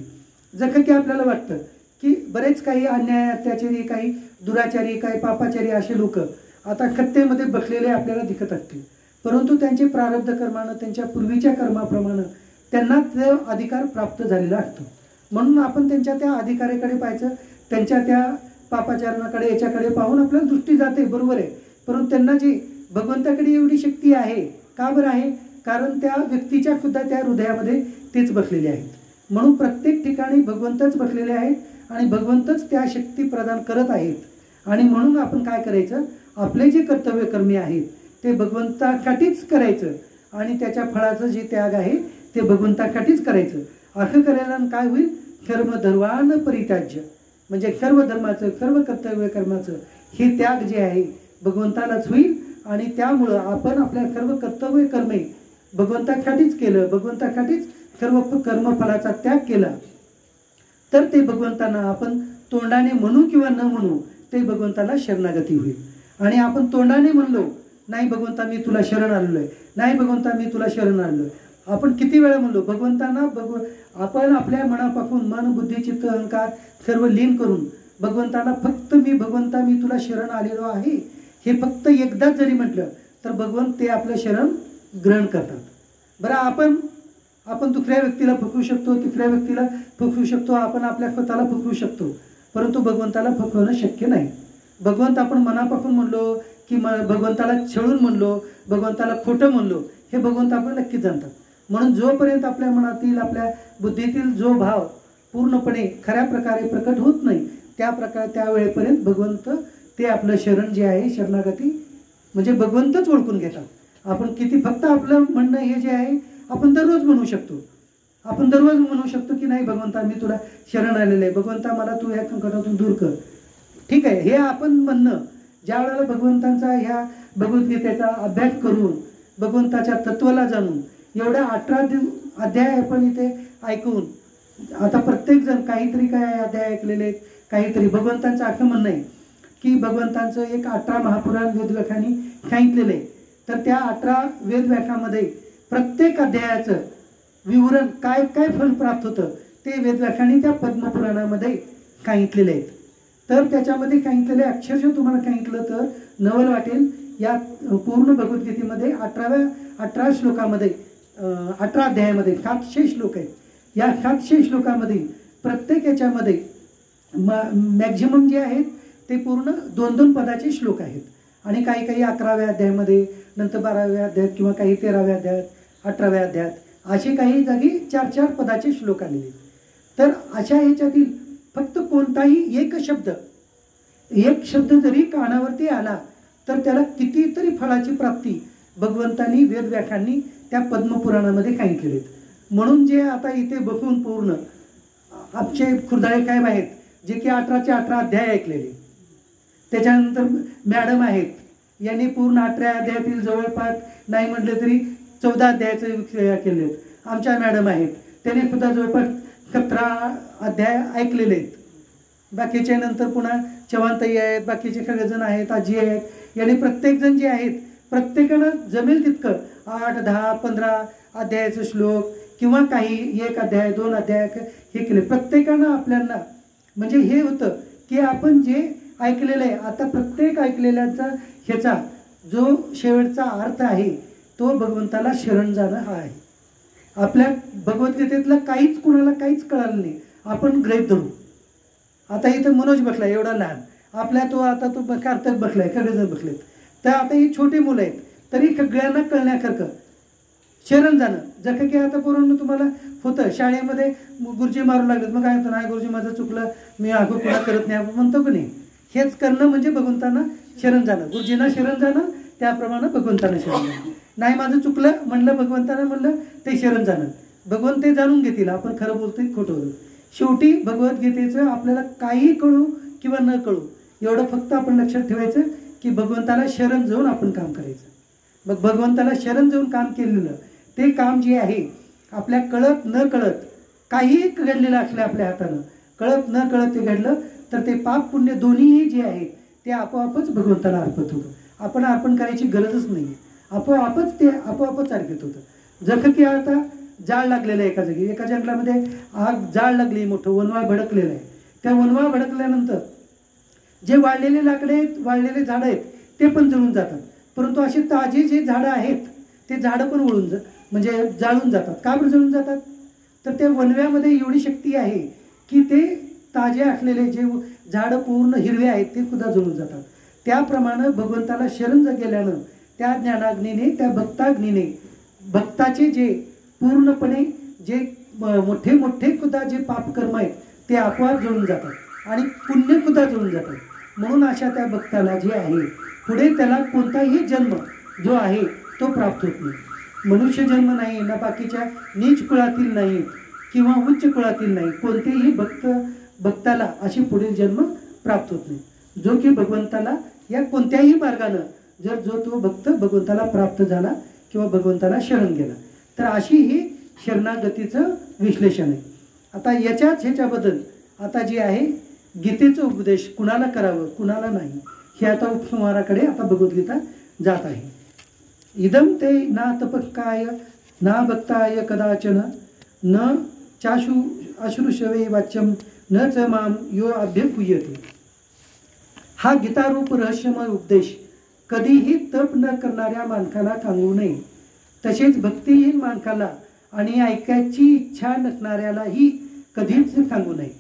जसं की आपल्याला वाटतं की बरेच काही अन्याय अत्याचारी काही दुराचारी काही पापाचारी असे लोक आता सत्तेमध्ये बसलेले आपल्याला दिसत असतील, परंतु त्यांचे प्रारब्ध कर्मानं त्यांच्या पूर्वीच्या कर्माप्रमाणे त्यांना तो अधिकार प्राप्त झालेला असतो. म्हणून आपण त्यांच्या त्या अधिकाराकडे पाहायचं, त्यांच्या त्या पापाचरणाकडे याच्याकडे पाहून आपल्याला दृष्टी जाते बरोबर आहे. परंतु त्यांना जी भगवंताकडे एवढी शक्ती आहे का बरं आहे, कारण त्या व्यक्तीच्या सुद्धा त्या हृदयामध्ये तेच बसलेले आहेत. म्हणून प्रत्येक ठिकाणी भगवंतच बसलेले आहेत आणि भगवंतच त्या शक्ती प्रदान करत आहेत. आणि म्हणून आपण काय करायचं, आपले जे कर्तव्य कर्मी आहेत ते भगवंतासाठीच करायचं आणि त्याच्या फळाचं जे त्याग आहे ते भगवंतासाठीच करायचं. असं करायला काय होईल, कर्मधर्वान परित्याज्य, म्हणजे सर्व धर्माचं सर्व कर्तव्य कर्माचं हे त्याग जे आहे भगवंतालाच होईल. आणि त्यामुळं आपण आपल्या सर्व कर्तव्य कर्मे भगवंतासाठीच केलं, भगवंतासाठीच सर्व कर्मफलाचा त्याग केला तर ते भगवंतांना आपण तोंडाने म्हणू किंवा न म्हणू ते भगवंताला शरणागती होईल. आणि आपण तोंडाने म्हणलो नाही भगवंता मी तुला शरण आलेलो आहे, नाही भगवंता मी तुला शरण आलेलो आहे, आपण किती वेळा म्हणलो भगवंतांना आपण आपल्या मनापासून मन बुद्धी चित्त अहंकार सर्व लीन करून भगवंताला फक्त भगवंता मी तुला शरण आलेलो आहे हे फक्त एकदाच जरी म्हटलं तर भगवंत ते आपलं शरण ग्रहण करतात. बरं, आपण दुसऱ्या व्यक्तीला फसवू शकतो, तिसऱ्या व्यक्तीला फसवू शकतो, आपण आपल्या स्वतःला फसवू शकतो, परंतु भगवंताला फसवणं शक्य नाही. भगवंत आपण मनापासून म्हणलो की भगवंताला छळून म्हणलो, भगवंताला खोटं म्हणलो, हे भगवंत आपण नक्कीच जाणतात. म्हणून जोपर्यंत आपल्या मनातील आपल्या बुद्धीतील जो भाव पूर्णपणे खऱ्या प्रकारे प्रकट होत नाही त्या वेळेपर्यंत भगवंत ते आपलं शरण जे आहे शरणागती म्हणजे भगवंतच ओळखून घेतात. आपण किती फक्त आपलं म्हणणं हे जे आहे आपण दररोज म्हणू शकतो, आपण दररोज म्हणू शकतो की नाही भगवंता मी तुला शरण आलेलं आहे, भगवंता मला तू ह्या संकटातून दूर कर. ठीक आहे, हे आपण म्हणणं ज्या वेळेला भगवंतांचा ह्या भगवद्गीतेचा अभ्यास करून भगवंताच्या तत्वाला जाणून एवढ्या 18 अध्याय आपण इथे ऐकून आता प्रत्येक जण काहीतरी काय अध्याय ऐकलेले आहेत, काहीतरी भगवंतांचं असं म्हणणं आहे की भगवंतांचं एक 18 महापुराण वेदव्याख्यांनी सांगितलेलं आहे. तर त्या 18 वेदव्याख्यामध्ये प्रत्येक अध्यायाचं विवरण काय काय फल प्राप्त होतं ते वेदव्याख्यांनी त्या पद्मपुराणामध्ये सांगितलेले आहेत. तर त्याच्यामध्ये सांगितलेले अक्षरशः तुम्हाला सांगितलं तर नवल वाटेल. या पूर्ण भगवद्गीतेमध्ये 18 श्लोकामध्ये 18 अध्यायामध्ये 700 श्लोक आहेत. या 700 श्लोकामध्ये प्रत्येक याच्यामध्ये मॅक्झिमम जे आहेत ते पूर्ण 2-2 पदाचे श्लोक आहेत आणि काही 11व्या अध्यायामध्ये, नंतर 12व्या अध्यायात किंवा काही 13व्या अध्यायात, 18व्या अध्यायात असे काही जागी 4-4 पदाचे श्लोक आलेले. तर अशा ह्याच्यातील फक्त कोणताही एक शब्द जरी कानावरती आला तर त्याला कितीतरी फळाची प्राप्ती भगवंतांनी वेदव्याख्यांनी त्या पद्मपुराणामध्ये सांगितलेले आहेत. म्हणून जे आता इथे बसून पूर्ण आमचे खुर्दाळे साहेब आहेत जे की 18चे 18 अध्याय ऐकलेले, त्याच्यानंतर मॅडम आहेत यांनी पूर्ण 18 अध्यायातील जवळपास नाही म्हटलं तरी 14 अध्यायाचे केले आहेत. आमच्या मॅडम आहेत त्यांनी सुद्धा जवळपास 17 अध्याय ऐकलेले आहेत. बाकीचे नंतर पुन्हा चव्हाणताई आहेत, बाकीचे सगळेजण आहेत, आजी आहेत, यांनी प्रत्येकजण जे आहेत प्रत्येकानं जमेल तितकं 8, 10, 15 अध्यायाचे श्लोक किंवा काही 1 अध्याय 2 अध्याय हे केले. प्रत्येकानं आपल्याला म्हणजे हे होतं की आपण जे ऐकलेलं आहे आता प्रत्येक ऐकलेल्याचा ह्याचा जो शेवटचा अर्थ आहे तो भगवंताला शरण जाणं हा आहे. आपल्या भगवद्गीतेतलं काहीच कुणाला काहीच कळालं नाही, आपण गृहीत धरू. आता इथं मनोज बसलाय एवढा लहान, आपल्या तो कार्तक बसलाय, सगळेजण बसलेत. तर आता ही छोटी मुलं आहेत तरी सगळ्यांना कळण्यासारखं शरण जाणं. जसं की आता पोरांना तुम्हाला होतं शाळेमध्ये गुरुजी मारू लागलेत, मग काय होतं, नाही गुरुजी माझं चुकलं, मी अगो पुन्हा करत नाही आपण म्हणतो की नाही. हेच करणं म्हणजे भगवंतांना शरण जाणं, गुरुजींना शरण जाणं, त्याप्रमाणे भगवंतांना शरण जाणं. नाही माझं चुकलं म्हणलं भगवंतांना म्हणलं ते शरण जाणं. भगवंत ते जाणून घेतील आपण खरं बोलतोय खोटं बोलतो. शेवटी भगवद्गीतेचं आपल्याला काही कळू किंवा न कळू एवढं फक्त आपण लक्षात ठेवायचं की भगवंताला शरण जाऊन आपण काम करायचं. मग भगवंताला शरण जाऊन काम केलेलं ते काम जे आहे आपल्या कळत न कळत काहीही घडलेलं असलं आपल्या हातानं कळत न कळत ते घडलं तर ते पाप पुण्य दोन्हीही जे आहे ते आपोआपच भगवंताला अर्पत होतं. आपण अर्पण करायची गरजच नाही, आपोआपच अर्पित होतं. जसं की आता जाळ लागलेलं आहे एका जागी, एका जंगलामध्ये आग जाळ लागली, मोठं वनवाळ भडकलेलं आहे. त्या वनवाळ भडकल्यानंतर जे वाळलेले लाकडे आहेत, वाळलेले झाडं आहेत ते पण जळून जातात, परंतु असे ताजे जे झाडं आहेत ते झाडं पण म्हणजे जाळून जातात. का बरं जळून जातात? तर त्या वनव्यामध्ये एवढी शक्ती आहे की ते ताजे असलेले जे झाडं पूर्ण हिरवे आहेत ते सुद्धा जळून जातात. त्याप्रमाणे भगवंताला शरण गेल्यानं त्या ज्ञानाग्नीने त्या भक्ताग्नीने भक्ताचे जे पूर्णपणे जे मोठे मोठे सुद्धा जे पापकर्म आहेत ते आपोआप जुळून जातात आणि पुण्य सुद्धा जुळून जातात. म्हणून अशा त्या भक्ताला जे आहे पुढे त्याला कोणताही जन्म जो आहे तो प्राप्त होत नाही. मनुष्य जन्म नाही ना, बाकीच्या नीच कुळातील नाही किंवा उच्च कुळातील नाही, कोणतेही भक्ताला अशी पुढील जन्म प्राप्त होत नाही. जो की भगवंताला या कोणत्याही मार्गानं जर जो तो भक्त भगवंताला प्राप्त झाला किंवा भगवंताला शरण गेला तर अशी ही शरणागतीचं विश्लेषण आहे. आता ह्याच्याबद्दल आता जे आहे गीतेचा उपदेश कुणाला करावं कुणाला नाही हे आता उपसंहाराकडे आता भगवद्गीता जात आहे. इदम ते ना तपकाय ना भक्ताय कदाचन न चाशु अश्रुशवे वाच्यम न च माम यो अभ्यपूयते. हा गीतारूप रहस्यमय उपदेश कधीही तप न करणाऱ्या माणसाला सांगू नये, तसेच भक्तिहीन माणसाला आणि ऐकायची इच्छा नसणाऱ्यालाही कधीच सांगू नये.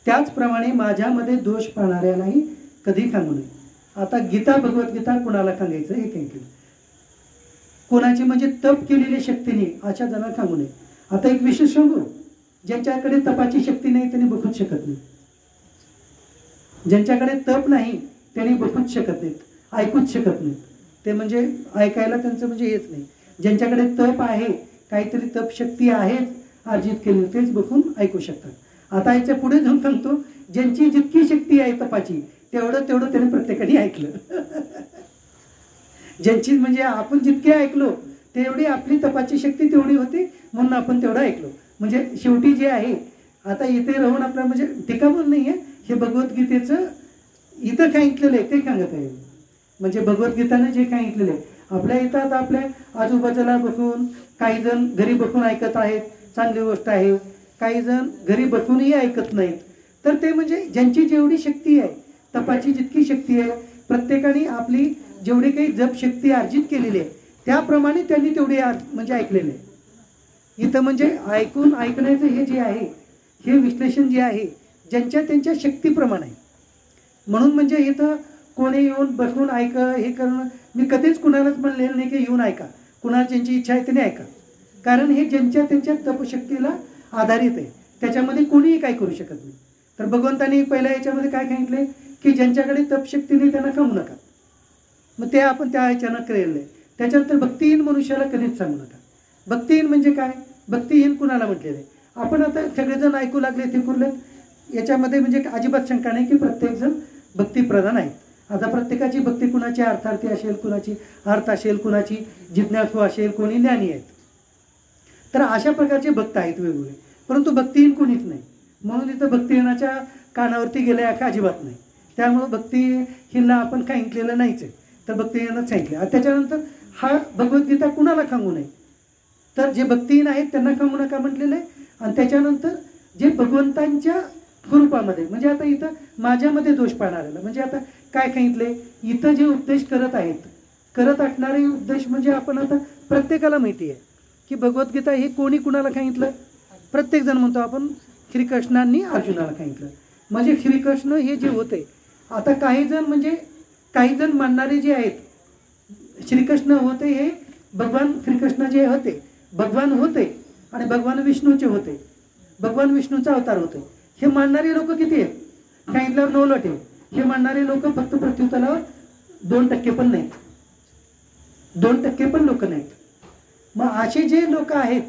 त्याचप्रमाणे माझ्यामध्ये दोष पाहणाऱ्यालाही कधी सांगू नये. आता गीता भगवद्गीता कुणाला सांगायचं हे काही कोणाची म्हणजे तप केलेल्या शक्तीने अशा जणांना सांगू नये. आता एक विशेष सांगू, ज्यांच्याकडे तपाची शक्ती नाही त्यांनी बघूच शकत नाही. ज्यांच्याकडे तप नाही त्यांनी बघूच शकत नाहीत, ऐकूच शकत नाहीत. ते म्हणजे ऐकायला त्यांचं म्हणजे हेच नाही. ज्यांच्याकडे तप आहे, काहीतरी तप शक्ती आहे अर्जित केली, तेच बघून ऐकू शकतात. आता याच्या पुढे जाऊन सांगतो, ज्यांची जितकी शक्ती आहे तपाची तेवढं त्यांनी प्रत्येकाने ऐकलं. ज्यांची म्हणजे आपण जितके ऐकलो तेवढी आपली तपाची शक्ती तेवढी होती म्हणून आपण तेवढं ऐकलो. म्हणजे शेवटी जे आहे आता इथे राहून आपलं म्हणजे टीका म्हणून नाही आहे, हे भगवद्गीतेचं इथं सांगितलेलं आहे ते सांगत आहे. म्हणजे भगवद्गीतानं जे सांगितलेलं आहे आपल्या इथं आता आपल्या आजूबाजूला बसून काही जण घरी बसून ऐकत आहेत, चांगली गोष्ट आहे. काही जण घरी बसूनही ऐकत नाहीत. तर ते म्हणजे ज्यांची जेवढी शक्ती आहे, तपाची जितकी शक्ती आहे, प्रत्येकाने आपली जेवढी काही जप शक्ती अर्जित केलेली आहे त्याप्रमाणे त्यांनी तेवढी म्हणजे ऐकलेले आहे. इथं म्हणजे ऐकण्याचं हे जे आहे हे विश्लेषण जे आहे ज्यांच्या त्यांच्या शक्तीप्रमाणे आहे. म्हणून म्हणजे इथं कोणी येऊन बसून हे करणं मी कधीच कुणालाच म्हणलेलं नाही की येऊन ऐका. कुणाला ज्यांची इच्छा आहे त्याने ऐका, कारण हे ज्यांच्या त्यांच्या तपशक्तीला आधारित आहे. त्याच्यामध्ये कोणीही काय करू शकत नाही. तर भगवंतांनी पहिल्या याच्यामध्ये काय सांगितले की ज्यांच्याकडे तपशक्ती नाही त्यांना खाऊ नका. मग ते आपण त्या ह्याच्यानं केलेलं आहे. त्याच्यानंतर भक्तिहीन मनुष्याला कधीच सांगू नका. भक्तिहीन म्हणजे काय, भक्तिहीन कुणाला म्हटलेलं आहे. आपण आता सगळेजण ऐकू लागले ते कुरले याच्यामध्ये म्हणजे अजिबात शंका नाही की प्रत्येकजण भक्तिप्रधान आहेत. आता प्रत्येकाची भक्ती कुणाची अर्थार्थी असेल, कुणाची अर्थ असेल, कुणाची जिज्ञासू असेल, कोणी ज्ञानी आहेत. तर अशा प्रकारचे भक्त आहेत वेगवेगळे, परंतु भक्तिहीन कोणीच नाही. म्हणून इथं भक्तिहीनाच्या कानावरती गेल्या का अजिबात नाही. त्यामुळं भक्तिहीनला आपण सांगितलेलं नाहीच आहे, तर भक्तिहीनच सांगितलं. त्याच्यानंतर हा भगवद्गीता कुणाला सांगू नये, तर जे भक्तिहीन आहेत त्यांना सांगू नका म्हटलेलं आहे. आणि त्याच्यानंतर जे भगवंतांच्या स्वरूपामध्ये म्हणजे आता इथं माझ्यामध्ये दोष पाहणाऱ्याला म्हणजे आता काय सांगितले, इथं जे उपदेश करत असणारे उपदेश म्हणजे आपण आता प्रत्येकाला माहिती आहे की भगवद्गीता हे कोणी कुणाला सांगितलं, प्रत्येकजण म्हणतो आपण श्रीकृष्णांनी अर्जुनाला सांगितलं. म्हणजे श्रीकृष्ण हे जे होते, आता काही जण मानणारे जे आहेत श्रीकृष्ण होते हे भगवान श्रीकृष्ण जे होते भगवान होते आणि भगवान विष्णूचे होते, भगवान विष्णूचा अवतार होते हे मानणारे लोक किती आहेत सांगितल्यावर 9 लाख आहे. हे मानणारे लोक फक्त पृथ्वीतलावर 2% पण नाहीत, 2% पण लोक नाहीत. मग असे जे लोक आहेत,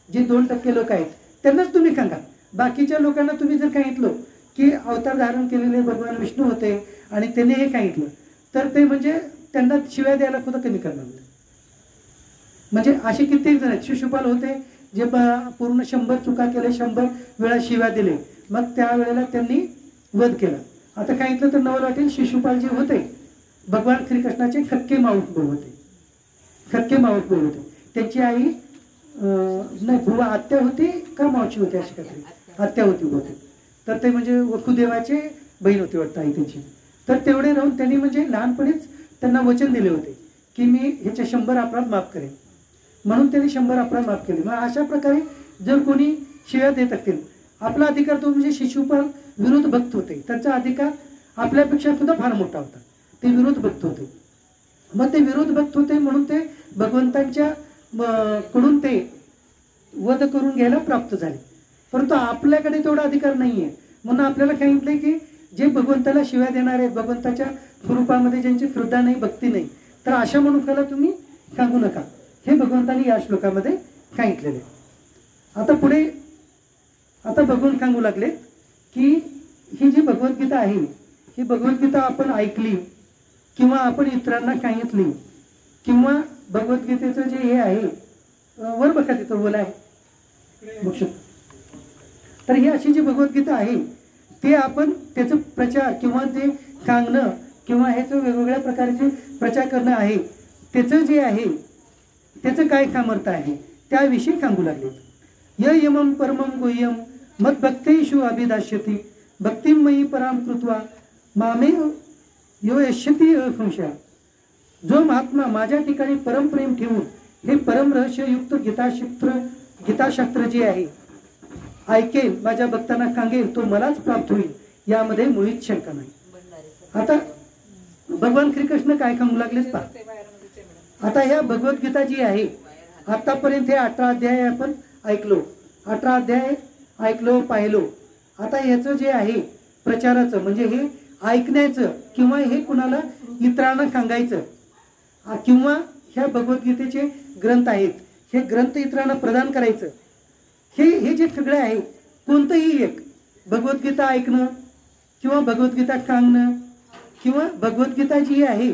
जे 2% लोक आहेत त्यांनाच तुम्ही सांगा. बाकीच्या लोकांना तुम्ही जर सांगितलं की अवतार धारण केलेले भगवान विष्णू होते आणि त्यांनी हे सांगितलं तर ते म्हणजे त्यांना शिव्या द्यायला सुद्धा कमी करणार नाही. म्हणजे असे कित्येक जण आहेत. शिशुपाल होते जे पूर्ण 100 चुका केले, 100 वेळा शिव्या दिले, मग त्यावेळेला त्यांनी वध केला. आता सांगितलं तर नवल वाटेल, शिशुपाल जे होते भगवान श्रीकृष्णाचे खक्के माऊस भाऊ होते. खक्के माऊस भाऊ होते. त्यांची आई नाही बुवा आत्या होती का मावशी होती अशी काहीतरी आत्या होती. तर ते म्हणजे वसुदेवाचे बहीण होती वाटतं आई त्यांची. तर तेवढे राहून त्यांनी म्हणजे लहानपणीच त्यांना वचन दिले होते की मी ह्याचे 100 अपराध माफ करेन. म्हणून त्यांनी 100 अपराध माफ केले. मग अशा प्रकारे जर कोणी शिव्या देत असतील, आपला अधिकार तो म्हणजे शिशुपाल विरोध भक्त होते, त्यांचा अधिकार आपल्यापेक्षा सुद्धा फार मोठा होता. ते विरोध भक्त होते. मग ते विरोध भक्त होते म्हणून ते भगवंतांच्या कडून ते वध करून घ्यायला प्राप्त झाले, परंतु आपल्याकडे तेवढा अधिकार नाही आहे. म्हणून आपल्याला सांगितले की जे भगवंताला शिव्या देणार आहेत, भगवंताच्या स्वरूपामध्ये ज्यांची श्रद्धा नाही, भक्ती नाही, तर अशा मनुष्याला तुम्ही सांगू नका, हे भगवंतांनी या श्लोकामध्ये सांगितलेले. आता पुढे आता भगवंत सांगू लागले की ही जी भगवद्गीता आहे, ही भगवद्गीता आपण ऐकली किंवा आपण इतरांना सांगितली, किंवा भगवद्गीतेचं जे हे आहे, वर बघा तिथं बोला आहे, तर ही अशी जी भगवद्गीता आहे ते आपण त्याचं प्रचार किंवा ते सांगणं किंवा ह्याचं वेगवेगळ्या प्रकारचे प्रचार करणं आहे, त्याचं जे आहे त्याचं काय सामर्थ्य आहे त्याविषयी सांगू लागले. य यमं परमं गुह्यं मद्भक्तेषु अभिधास्यति भक्तिमयी पराम कृत्वा मामेव यो यश्यति असंशय. जो महात्मा माझ्या ठिकाणी परमप्रेम ठेवून हे परम रहस्ययुक्त गीताशास्त्र जे आहे ऐकेल, माझ्या भक्तांना सांगेल, तो मलाच प्राप्त होईल, यामध्ये मुळीच शंका नाही. आता भगवान श्रीकृष्ण काय सांगू लागलेच पहा. आता ह्या भगवद्गीता जी आहे, आतापर्यंत हे 18 अध्याय आपण ऐकलो, 18 अध्याय ऐकलो पाहिलो. आता याचं जे आहे प्रचाराचं म्हणजे हे ऐकण्याचं किंवा हे कुणाला इतरांना सांगायचं, किंवा ह्या भगवद्गीतेचे ग्रंथ आहेत हे ग्रंथ इतरांना प्रदान करायचं, हे जे सगळे आहे, कोणतंही एक भगवद्गीता ऐकणं किंवा भगवद्गीता सांगणं किंवा भगवद्गीता जी आहे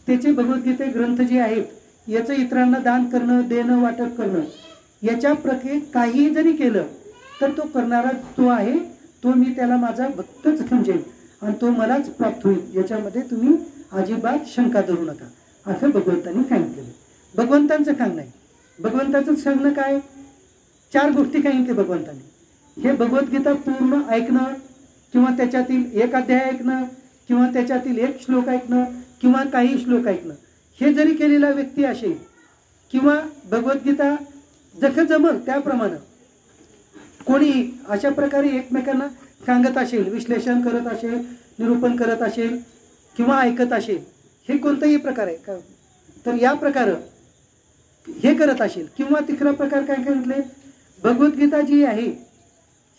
त्याचे भगवद्गीते ग्रंथ जे आहेत याचं इतरांना दान करणं, देणं, वाटप करणं, याच्या प्रकारे काही जरी केलं तर तो करणारा तो आहे, तो मी त्याला माझा भक्तच समजेल आणि तो मलाच प्राप्त होईल, याच्यामध्ये तुम्ही अजिबात शंका धरू नका, असं भगवंतांनी सांगितलेलं. भगवंतांचं सांगणं आहे. भगवंताचं सांगणं काय, 4 गोष्टी सांगितले भगवंतांनी. हे भगवद्गीता पूर्ण ऐकणं किंवा त्याच्यातील एक अध्याय ऐकणं किंवा त्याच्यातील एक श्लोक ऐकणं किंवा काही श्लोक ऐकणं, हे जरी केलेला व्यक्ती असेल किंवा भगवद्गीता जसं जमल त्याप्रमाणे कोणी अशा प्रकारे एकमेकांना सांगत असेल, विश्लेषण करत असेल, निरूपण करत असेल किंवा ऐकत असेल, हे कोणताही प्रकार आहे का, तर या प्रकारे हे करत असेल. किंवा तिसरा प्रकार काय म्हटले, भगवद्गीता जी आहे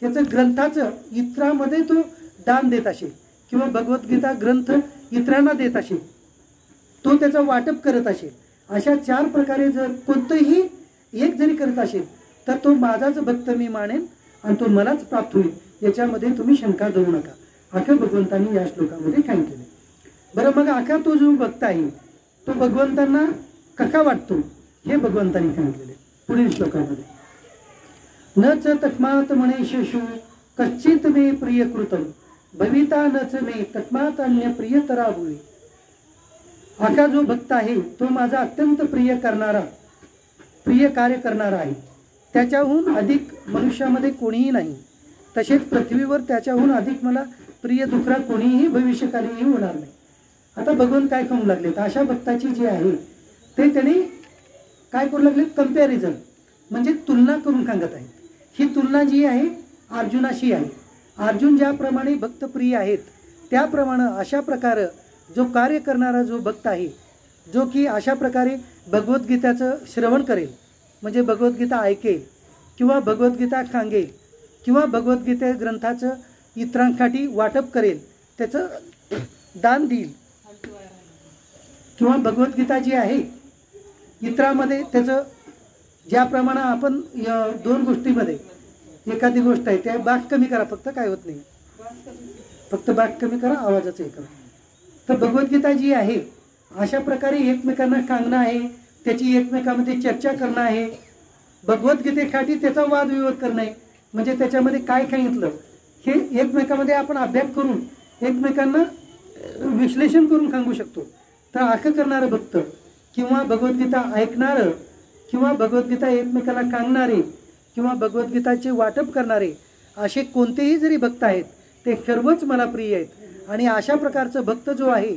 ह्याचं ग्रंथाचं इतरांमध्ये तो दान देत असेल किंवा भगवद्गीता ग्रंथ इतरांना देत असेल, तो त्याचा वाटप करत असेल, अशा 4 प्रकारे जर कोणतंही एक जरी करत असेल तर तो माझाच भक्त मी मानेन आणि तो मलाच प्राप्त होईल, याच्यामध्ये तुम्ही शंका धरू नका, असं भगवंतांनी या श्लोकामध्ये सांगितलेलं. बरं, मग आखा तो जो भक्त आहे तो भगवंतांना कसा वाटतो हे भगवंतांनी सांगितलेले पुढील श्लोकामध्ये. न च तस्मात् मनेशेषु कश्चित मे प्रियकृतं भविता न च मे तस्मात् अन्य प्रियतरा भुवे. आखा जो भक्त आहे तो माझा अत्यंत प्रिय कार्य करणारा आहे, त्याच्याहून अधिक मनुष्यामध्ये कोणीही नाही, तसेच पृथ्वीवर त्याच्याहून अधिक मला प्रिय दुसरा कोणीही भविष्यकालीही होणार नाही. आता भगवान काय सांगू लागले, तर अशा भक्ताची जी आहे ते त्यांनी काय करू लागले, कम्पॅरिझन म्हणजे तुलना करून सांगत आहेत. ही तुलना जी आहे अर्जुनाशी आहे. अर्जुन ज्याप्रमाणे भक्तप्रिय आहेत त्याप्रमाणे अशा प्रकारे जो कार्य करणारा जो भक्त आहे, जो की अशा प्रकारे भगवद्गीताचं श्रवण करेल म्हणजे भगवद्गीता ऐकेल किंवा भगवद्गीता सांगेल किंवा भगवद्गीता ग्रंथाचं इतरांसाठी वाटप करेल, त्याचं दान देईल किंवा भगवद्गीता जी आहे इतरांमध्ये त्याचं ज्याप्रमाणे आपण 2 गोष्टीमध्ये एखादी गोष्ट आहे त्या बाक कमी करा, फक्त काय होत नाही, फक्त बाक कमी करा, आवाजाचं हे करा. तर भगवद्गीता जी आहे अशा प्रकारे एकमेकांना सांगणं आहे, त्याची एकमेकांमध्ये चर्चा करणं आहे, भगवद्गीतेसाठी त्याचा वादविवाद करणं आहे, म्हणजे त्याच्यामध्ये काय सांगितलं हे एकमेकांमध्ये आपण अभ्यास करून एकमेकांना विश्लेषण करून सांगू शकतो. तर असं करणारं भक्त किंवा भगवद्गीता ऐकणारं किंवा भगवद्गीता एकमेकांना सांगणारे किंवा भगवद्गीताचे वाटप करणारे असे कोणतेही जरी भक्त आहेत ते सर्वच मला प्रिय आहेत. आणि अशा प्रकारचं भक्त जो आहे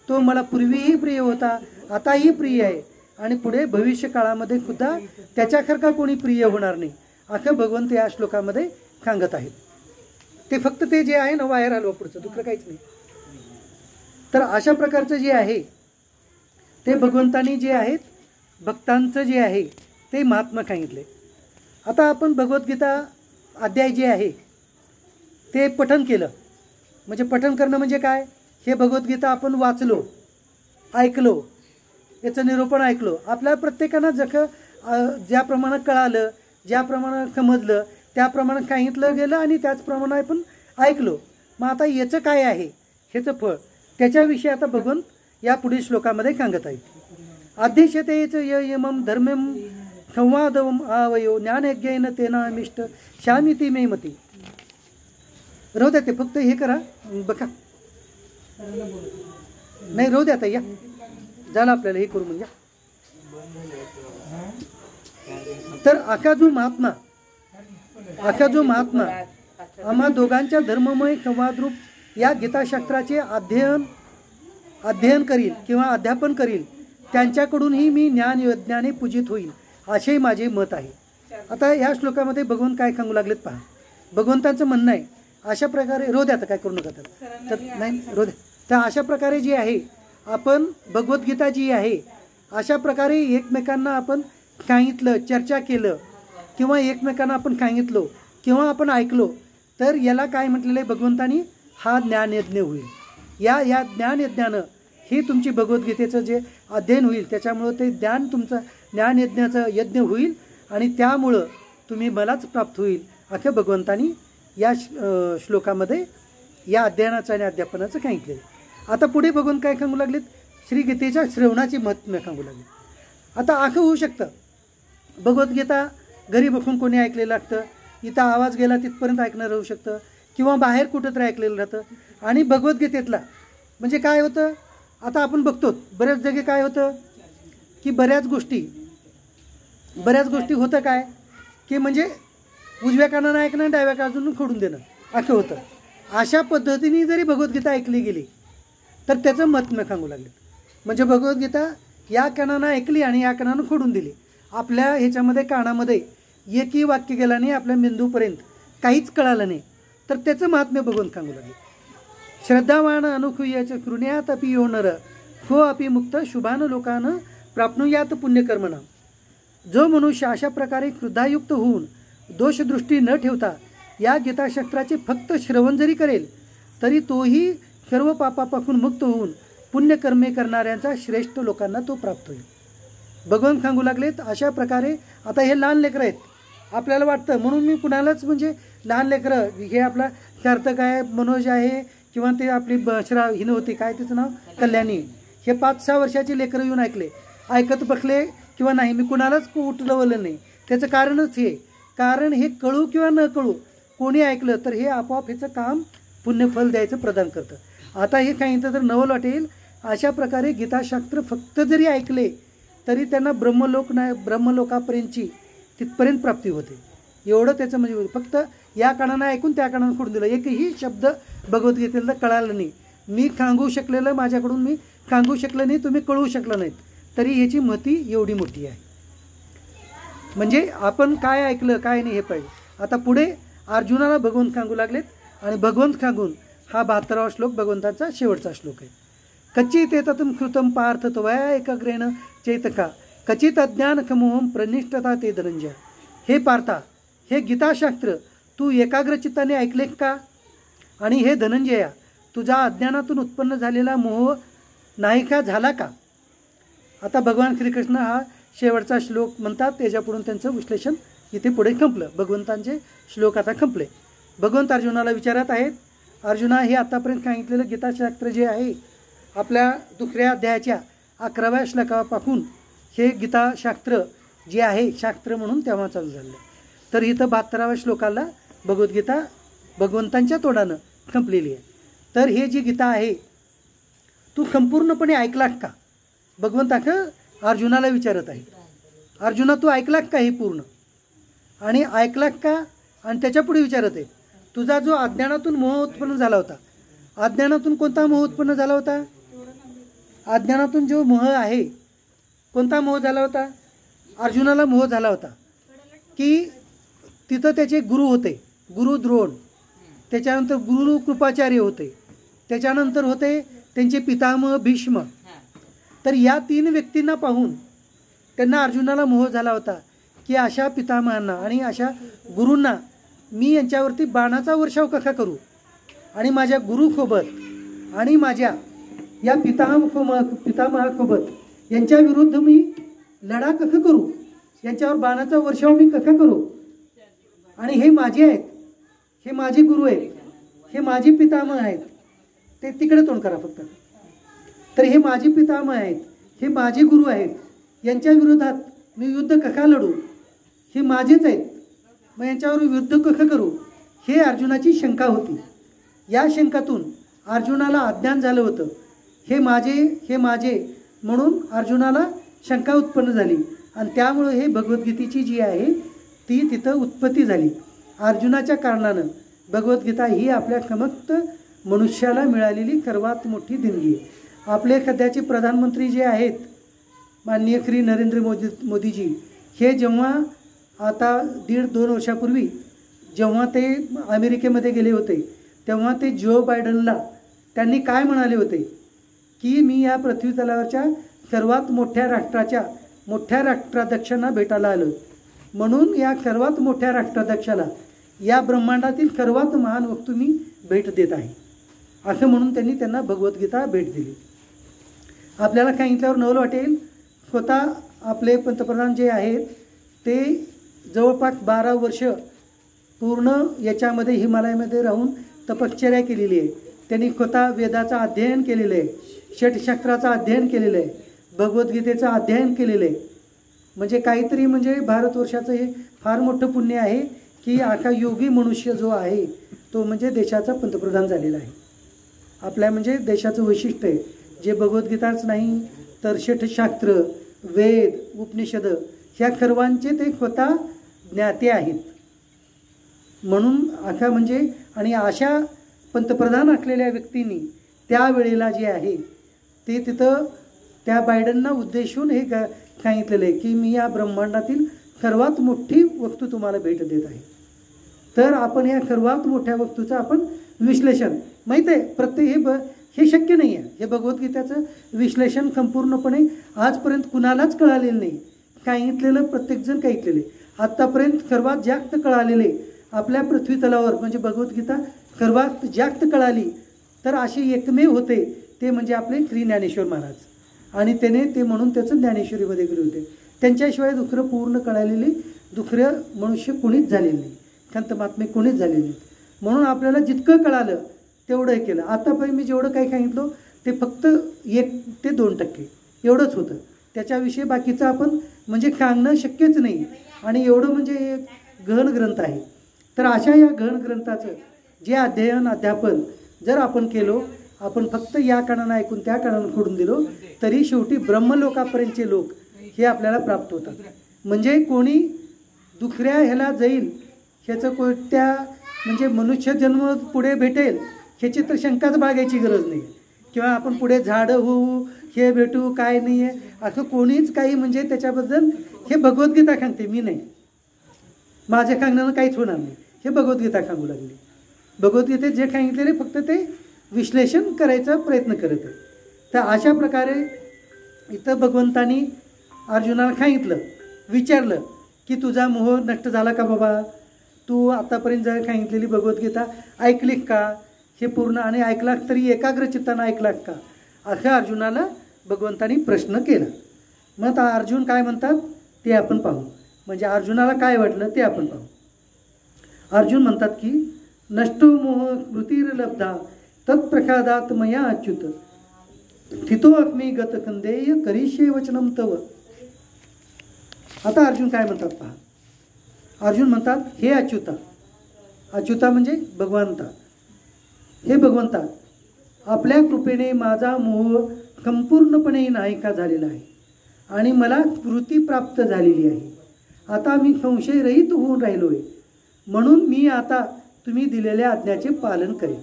तो मला पूर्वीही प्रिय होता, आताही प्रिय आहे आणि पुढे भविष्य काळामध्ये सुद्धा त्याच्यासारखा कोणी प्रिय होणार नाही, असं भगवंत या श्लोकामध्ये सांगत आहेत. ते फक्त ते जे आहे ना बाहेर आलो पुढचं, दुसरं काहीच नाही. तर अशा प्रकारचं जे आहे ते भगवंतांनी जे आहेत भक्तांचं जे आहे ते महात्मा सांगितले. आता आपण भगवद्गीता अध्याय जे आहे ते पठन केलं. म्हणजे पठन करणं म्हणजे काय, हे भगवद्गीता आपण वाचलो, ऐकलो, याचं निरूपण ऐकलो. आपल्या प्रत्येकानं ज्याप्रमाणे कळालं, ज्याप्रमाणे समजलं त्याप्रमाणे सांगितलं गेलं आणि त्याचप्रमाणे आपण ऐकलो. मग आता याचं काय आहे, ह्याचं फळ, त्याच्याविषयी आता भगवंत या पुढील श्लोकामध्ये सांगत आहे. अध्यक्षतेच यमम धर्मम संवादवम आवयो ज्ञानयज्ञेन तेनामिष्ट श्यामिती मे मती. राहू द्या, ते फक्त हे करा बघा, नाही राहू द्या आता, या झालं आपल्याला हे करू म्हणजे. तर आका जो महात्मा आम्हा दोघांच्या धर्ममय संवादरूप या गीताशास्त्राचे अध्ययन करील किंवा अध्यापन करील, त्यांच्याकडूनही मी ज्ञानाने पूजित होईल, असे माझे मत आहे. आता या श्लोकामध्ये भगवंत काय सांगू लागलेत पहा. भगवंतांचं म्हणणं आहे अशा प्रकारे, रोध आता काय करू नका तर नाही रोध. तर अशा प्रकारे जी आहे आपण भगवद्गीता जी आहे अशा प्रकारे एकमेकांना आपण सांगितलं, चर्चा केलं किंवा एकमेकांना आपण सांगितलो किंवा आपण ऐकलो, तर याला काय म्हटलेलं आहे भगवंतानी, हा ज्ञानयज्ञ होईल. या ज्ञानयज्ञानं ही तुमची भगवद्गीतेचं जे अध्ययन होईल त्याच्यामुळं ते ज्ञान तुमचं ज्ञानयज्ञाचं यज्ञ होईल आणि त्यामुळं तुम्ही मलाच प्राप्त होईल, असं भगवंतानी या श्लोकामध्ये या अध्ययनाचं आणि अध्यापनाचं सांगितलेलं. आता पुढे भगवंत काय सांगू लागलेत, श्रीगीतेच्या श्रवणाची महत्त्व सांगू लागले. आता असं होऊ शकतं भगवद्गीता घरी बसून कोणी ऐकलेलं असतं, इथं आवाज गेला तिथपर्यंत ऐकणं राहू शकतं किंवा बाहेर कुठंतरी ऐकलेलं राहतं. आणि भगवद्गीतेतला म्हणजे काय होतं, आता आपण बघतो बऱ्याच जागी काय होतं की बऱ्याच गोष्टी होतं काय की म्हणजे उजव्या कानानं ऐकणं, डाव्या कानातून खोडून देणं असं होतं. अशा पद्धतीने जरी भगवद्गीता ऐकली गेली तर त्याचं महत्त्व सांगू लागले. म्हणजे भगवद्गीता या कानानं ऐकली आणि या कानानं खोडून दिली, आपल्या ह्याच्यामध्ये कानामध्ये एकही वाक्य गेला नाही, आपल्या मेंदूपर्यंत काहीच कळालं नाही, तर त्याचं महात्म्य बघून सांगू लागले. श्रद्धावान अनुसूयाचं कृण्यात अपि यो नर खो अपि मुक्त शुभान लोकानं प्राप्नुयात पुण्यकर्मणा. जो मनुष्य अशा प्रकारे क्रोधायुक्त होऊन दोषदृष्टी न ठेवता या गीताशास्त्राचे फक्त श्रवण जरी करेल तरी तोही सर्व पापापासून मुक्त होऊन पुण्यकर्मे करणाऱ्यांचा श्रेष्ठ लोकांना तो प्राप्त होईल. भगवान सांगू लागलेत अशा प्रकारे. आता हे लहान लेकरं आहेत, आपल्याला वाटतं म्हणून मी कुणालाच म्हणजे लहान लेकरं, हे आपला सार्थक आहे, मनोज आहे किंवा ते आपली हिनं होती काय तिचं नाव कल्याणी, हे 5-6 वर्षाची लेकरं येऊन ऐकत बसले किंवा नाही, मी कुणालाच उठलवलं नाही. त्याचं कारणच हे, कारण हे कळू किंवा न कळू कोणी ऐकलं तर हे आपोआप ह्याचं काम पुण्यफल द्यायचं प्रदान करतं. आता हे सांगितलं तर नवल वाटेल, अशा प्रकारे गीताशास्त्र फक्त जरी ऐकले तरी त्यांना ब्रह्मलोकापर्यंतची तिथपर्यंत प्राप्ती होते. एवढं त्याचं म्हणजे फक्त या कानानं ऐकून त्या कानानं खोडून दिलं, एकही शब्द भगवद्गीतेला कळालं नाही, मी सांगू शकलेलं माझ्याकडून मी सांगू शकलं नाही, तुम्ही कळवू शकलं नाहीत, तरी याची महती एवढी मोठी आहे. म्हणजे आपण काय ऐकलं काय नाही हे पाहिजे. आता पुढे अर्जुनाला भगवंत सांगू लागलेत आणि भगवंत सांगून हा 72वा श्लोक भगवंताचा शेवटचा श्लोक आहे. कच्चित एततम कृतम पार्थ त्वया एकाग्रेण चेतका कचित अज्ञान समूहम प्रनिष्ठता ते धनंजय. हे पार्था, हे गीताशास्त्र तू एकाग्रचित्ताने ऐकले का, आणि हे धनंजया तुझा अज्ञानातून उत्पन्न झालेला मोह नाही का झाला का. आता भगवान श्रीकृष्ण हा शेवटचा श्लोक म्हणतात, त्याच्यापुढून त्यांचं विश्लेषण इथे पुढे संपलं. भगवंतांचे श्लोक आता संपले. भगवंत अर्जुनाला विचारत आहेत, अर्जुना हे आतापर्यंत सांगितलेलं गीताशास्त्र जे आहे आपल्या दुसऱ्या अध्यायाच्या 11व्या श्लोकापासून हे गीताशास्त्र जे आहे शास्त्र म्हणून तेव्हा चालू झालं. तर इथं 72व्या श्लोकाला भगवद्गीता भगवंतांच्या तोंडानं संपलेली आहे. तर हे जी गीता आहे तू संपूर्णपणे ऐकलास का, भगवंत अर्जुनाला विचारत आहे. अर्जुना तू ऐकलास का हे पूर्ण, आणि ऐकलास का, आणि त्याच्या पुढे विचारत आहे तुझा जो अज्ञानातून मोह उत्पन्न झाला होता, अज्ञानातून कोणता मोह उत्पन्न झाला होता, अज्ञानातून जो मोह आहे कोणता मोह झाला होता, अर्जुनाला मोह झाला होता की तिथं त्याचे गुरु होते, गुरु द्रोण, त्याच्यानंतर गुरु कृपाचार्य होते, त्याच्यानंतर होते त्यांचे पितामह भीष्म. तर या 3 व्यक्तींना पाहून त्यांना अर्जुनाला मोह झाला होता की अशा पितामहांना आणि अशा गुरूंना मी यांच्यावरती बाणाचा वर्षाव कसा करू, आणि माझ्या गुरुसोबत आणि माझ्या या पितामहासोबत यांच्या विरुद्ध मी लढा कसं करू, यांच्यावर बाणाचा वर्षाव मी कसा करू. आणि हे माझे आहेत, हे माझे गुरु आहेत, हे माझे पितामह आहेत. ते तिकडे तोंड करा फक्त. तर हे माझे पितामह आहेत, हे माझे गुरु आहेत, यांच्या विरोधात मी युद्ध कसा लढू, हे माझेच आहेत, मग यांच्यावर युद्ध कसं करू, हे अर्जुनाची शंका होती. या शंकातून अर्जुनाला अज्ञान झालं होतं. हे माझे म्हणून अर्जुनाला शंका उत्पन्न झाली आणि त्यामुळे हे भगवद्गीतेची जी आहे ती तिथं उत्पत्ती झाली. अर्जुनाच्या कारणानं भगवद्गीता ही आपल्या समस्त मनुष्याला मिळालेली सर्वात मोठी देणगी आहे. आपले सध्याचे प्रधानमंत्री जे आहेत माननीय श्री नरेंद्र मोदीजी, हे जेव्हा आता 1.5-2 वर्षापूर्वी जेव्हा ते अमेरिकेमध्ये गेले होते तेव्हा ते जो बायडनला त्यांनी काय म्हणाले होते की मी या पृथ्वीतलावरच्या सर्वात मोठ्या राष्ट्राध्यक्षांना भेटायला आलो, म्हणून या सर्वात मोठ्या राष्ट्राध्यक्षाला या ब्रह्मांडातील सर्वात महान वस्तू मी भेट देत आहे, असं म्हणून त्यांना भगवद्गीता भेट दिली. आपल्याला सांगितल्यावर नवल वाटेल, स्वतः आपले पंतप्रधान जे आहेत ते जवळपास 12 वर्ष पूर्ण याच्यामध्ये हिमालयामध्ये राहून तपश्चर्या केलेली आहे. त्यांनी स्वतः वेदाचं अध्ययन केलेलं आहे, षटशास्त्राचं अध्ययन केलेलं आहे, भगवद्गीतेचं अध्ययन केलेलं आहे. म्हणजे काहीतरी म्हणजे भारतवर्षाचं हे फार मोठं पुण्य आहे की असा योगी मनुष्य जो आहे तो म्हणजे देशाचा पंतप्रधान झालेला आहे. आपल्या म्हणजे देशाचं वैशिष्ट्य आहे जे भगवद्गीताच नाही तर षटशास्त्र, वेद, उपनिषद ह्या सर्वांचे ते स्वतः ज्ञाते आहेत. म्हणून अशा म्हणजे आणि अशा पंतप्रधान असलेल्या व्यक्तींनी त्यावेळेला जे आहे ते तिथं त्या बायडनना उद्देशून हे सांगितलेलं आहे की मी या ब्रह्मांडातील सर्वात मोठी वस्तू तुम्हाला भेट देत आहे. तर आपण या सर्वात मोठ्या वस्तूचं आपण विश्लेषण माहीत आहे प्रत्येक हे शक्य नाही आहे. हे भगवद्गीतेचं विश्लेषण संपूर्णपणे आजपर्यंत कुणालाच कळालेलं नाही. सांगितलेलं प्रत्येकजण सांगितलेले आत्तापर्यंत सर्वात जास्त कळालेले आपल्या पृथ्वीतलावर म्हणजे भगवद्गीता सर्वात जास्त कळाली तर असे एकमेव होते ते म्हणजे आपले श्री ज्ञानेश्वर महाराज. आणि त्याने ते म्हणून त्याचं ज्ञानेश्वरीमध्ये गेले होते. त्यांच्याशिवाय दुसरं पूर्ण कळालेले दुसरं मनुष्य कोणीच झालेलं नाही, संत महात्मे कोणीच झालेले नाहीत. म्हणून आपल्याला जितकं कळालं तेवढं हे केलं. आतापर्यंत मी जेवढं काही सांगितलं ते फक्त 1 ते 2% एवढंच होतं. त्याच्याविषयी बाकीचं आपण म्हणजे सांगणं शक्यच नाही. आणि एवढं म्हणजे एक गहन ग्रंथ आहे. तर अशा या गहन ग्रंथाचं जे अध्ययन अध्यापन जर आपण केलो, आपण फक्त या कानानं ऐकून त्या कानानं सोडून दिलो तरी शेवटी ब्रह्मलोकापर्यंतचे लोक हे आपल्याला प्राप्त होतात. म्हणजे कोणी दुसऱ्या ह्याला जाईल ह्याचं कोणत्या म्हणजे मनुष्य जन्म पुढे भेटेल ह्याची तर शंकाच बागायची गरज नाही. किंवा आपण पुढे झाडं होऊ हे भेटू काय नाही आहे असं कोणीच काही म्हणजे त्याच्याबद्दल हे भगवद्गीता सांगते, मी नाही. माझ्या सांगण्यानं काहीच होणार नाही हे भगवद्गीता सांगू लागली. भगवद्गीतेत जे सांगितलेले फक्त ते विश्लेषण करायचा प्रयत्न करत आहे. तर अशा प्रकारे इथं भगवंतानी अर्जुनाला सांगितलं, विचारलं की तुझा मोह नष्ट झाला का बाबा, तू आतापर्यंत जर सांगितलेली भगवद्गीता ऐकलीस का, हे पूर्ण आणि ऐकलास तरी एकाग्र चित्तानं ऐकलास का, असं अर्जुनाला भगवंतानी प्रश्न केला. मग आता अर्जुन काय म्हणतात ते आपण पाहू. म्हणजे अर्जुनाला काय वाटलं ते आपण पाहू. अर्जुन म्हणतात की नष्टो मोह स्मृतिर्लब्धा तत्प्रसादात मया अच्युत स्थितो अस्मी गतकंदेय करिष्ये वचनम तव. आता अर्जुन काय म्हणतात पहा. अर्जुन म्हणतात हे अच्युता, अच्युता म्हणजे भगवंता, हे भगवंता आपल्या कृपेने माझा मोह संपूर्णपणे नाहीका झालेला आहे आणि मला स्मृती प्राप्त झालेली आहे. आता मी संशयरहित होऊन राहिलो आहे, म्हणून मी आता तुम्ही दिलेल्या आज्ञाचे पालन करेन.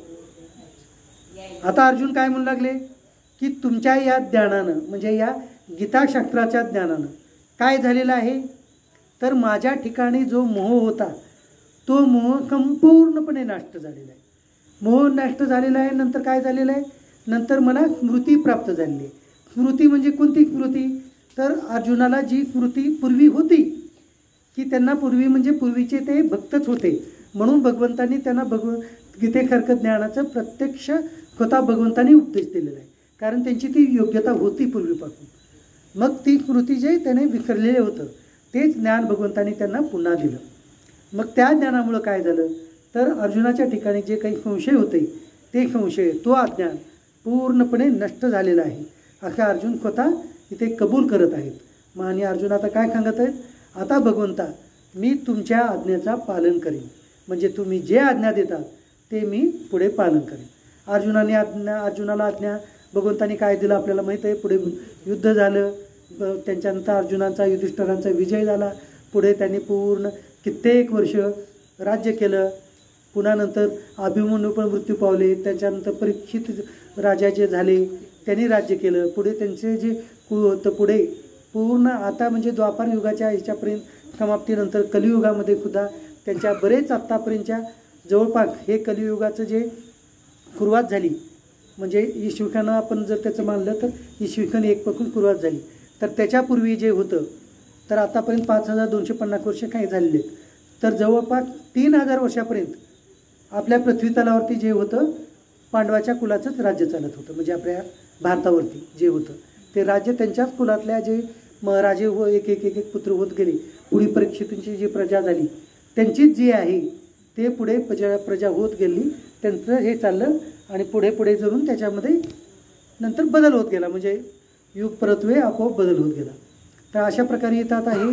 आता अर्जुन काय म्हणू लागले की तुमच्या या ज्ञानानं म्हणजे या गीताशास्त्राच्या ज्ञानानं काय झालेलं आहे तर माझ्या ठिकाणी जो मोह होता तो मोह संपूर्णपणे नष्ट झालेला आहे. मोह नष्ट झालेला आहे. नंतर काय झालेलं आहे, नंतर मला स्मृती प्राप्त झालेली आहे. स्मृती म्हणजे कोणती स्मृती तर अर्जुनाला जी कृती पूर्वी होती की त्यांना पूर्वी म्हणजे पूर्वीचे ते भक्तच होते, म्हणून भगवंतांनी त्यांना गीतेसारखं ज्ञानाचं प्रत्यक्ष स्वतः भगवंतांनी उपदेश दिलेला आहे, कारण त्यांची ती योग्यता होती पूर्वीपासून. मग ती कृती जे त्याने विसरलेले होतं तेच ज्ञान भगवंतांनी त्यांना पुन्हा दिलं. मग त्या ज्ञानामुळं काय झालं तर अर्जुनाच्या ठिकाणी जे काही संशय होते ते संशय, तो अज्ञान पूर्णपणे नष्ट झालेला आहे असं अर्जुन स्वतः इथे कबूल करत आहेत. मग आणि अर्जुन आता काय सांगत आहेत, आता भगवंता मी तुमच्या आज्ञेचा पालन करेन, म्हणजे तुम्ही जे आज्ञा देतात ते मी पुढे पालन करेन. अर्जुनाला आज्ञा भगवंतांनी काय दिलं आपल्याला माहीत आहे. पुढे युद्ध झालं, त्यांच्यानंतर अर्जुनाचा युधिष्ठिरांचा विजय झाला. पुढे त्यांनी पूर्ण कित्येक वर्ष राज्य केलं. पुन्हा नंतर अभिमन्यू पण मृत्यू पावले. त्याच्यानंतर परीक्षित राजा जे झाले त्यांनी राज्य केलं. पुढे त्यांचे जे होतं पुढे पूर्ण आता म्हणजे द्वापार युगाच्या ह्याच्यापर्यंत समाप्तीनंतर कलियुगामध्ये सुद्धा त्यांच्या बरेच आत्तापर्यंतच्या जवळपास हे कलियुगाचं जे सुरुवात झाली म्हणजे ईशविकानं आपण जर त्याचं मानलं तर ईशविकन 1 पासून सुरुवात झाली, तर त्याच्यापूर्वी जे होतं तर आतापर्यंत 5250 वर्ष काही झालेले आहेत. तर जवळपास 3000 वर्षापर्यंत आपल्या पृथ्वी तलावरती जे होतं पांडवाच्या कुलाचंच राज्य चालत होतं. म्हणजे आपल्या भारतावरती जे होतं ते राज्य त्यांच्याच कुलातल्या जे राजे एक एक एक एक पुत्र होत गेले. पुढे परीक्षितांची जी प्रजा झाली त्यांचीच जी आहे ते पुढे प्रजा होत गेली. त्यांचं हे चाललं आणि पुढे पुढे जाऊन त्याच्यामध्ये नंतर बदल होत गेला, म्हणजे युग परत्वे आपोआप बदल होत गेला. तर अशा प्रकारे इथं आता हे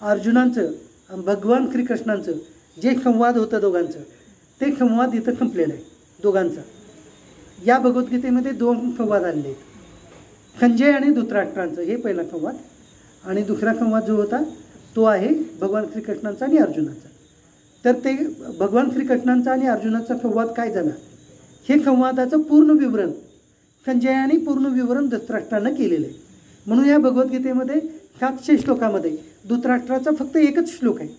अर्जुनांचं भगवान श्रीकृष्णांचं जे संवाद होतं दोघांचं ते संवाद इथं संपलेलं आहे दोघांचा. या भगवद्गीतेमध्ये 2 संवाद आलेले आहेत, संजय आणि धृतराष्ट्रांचं हे पहिला संवाद, आणि दुसरा संवाद जो होता तो आहे भगवान श्रीकृष्णांचा आणि अर्जुनाचा. तर ते भगवान श्रीकृष्णांचा आणि अर्जुनाचा संवाद काय झाला हे संवादाचं पूर्ण विवरण संजयाने पूर्ण विवरण धृतराष्ट्रानं केलेलं आहे. म्हणून या भगवद्गीतेमध्ये 700 श्लोकामध्ये धृतराष्ट्राचा फक्त एकच श्लोक आहे.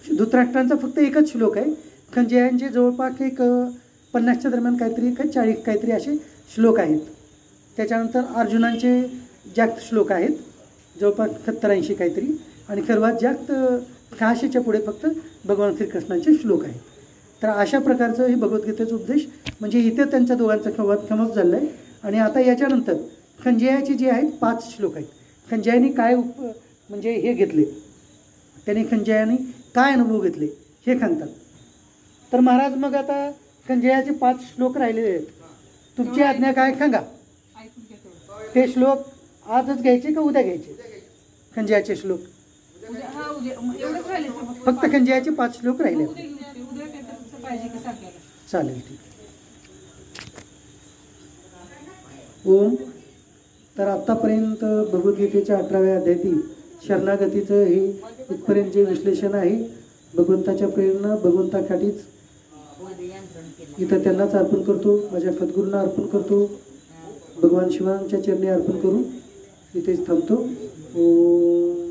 धृतराष्ट्रांचा फक्त एकच श्लोक आहे. संजयांचे जवळपास एक 50च्या दरम्यान काहीतरी 40 काहीतरी असे श्लोक आहेत. त्याच्यानंतर अर्जुनांचे जास्त श्लोक आहेत जवळपास 70-80 काहीतरी, आणि सर्वात जास्त 600च्या पुढे फक्त भगवान श्रीकृष्णांचे श्लोक आहेत. तर अशा प्रकारचं हे भगवद्गीतेचा उपदेश म्हणजे इथे त्यांच्या दोघांचा संवाद समाप्त झाला आहे. आणि आता याच्यानंतर संजयाचे जे आहेत 5 श्लोक आहेत. संजयाने काय म्हणजे हे घेतले, त्याने संजयाने काय अनुभव घेतले हे सांगतात. तर महाराज मग आता संजयाचे 5 श्लोक राहिलेले आहेत. तुमची आज्ञा काय सांगा. ते श्लोक आजच घ्यायचे का उद्या घ्यायचे. संजयाचे श्लोक फक्त संजयाचे 5 श्लोक राहिले. चालेल, ठीक. ओम. तर आत्तापर्यंत भगवद्गीतेच्या 18व्या अध्यायातील शरणागतीचं हे इथपर्यंत जे विश्लेषण आहे भगवंताच्या प्रेरणा भगवंतासाठीच इथं त्यांनाच अर्पण करतो, माझ्या सद्गुरूंना अर्पण करतो, भगवान शिवांच्या चरणी अर्पण करून इथेच थांबतो. ओम.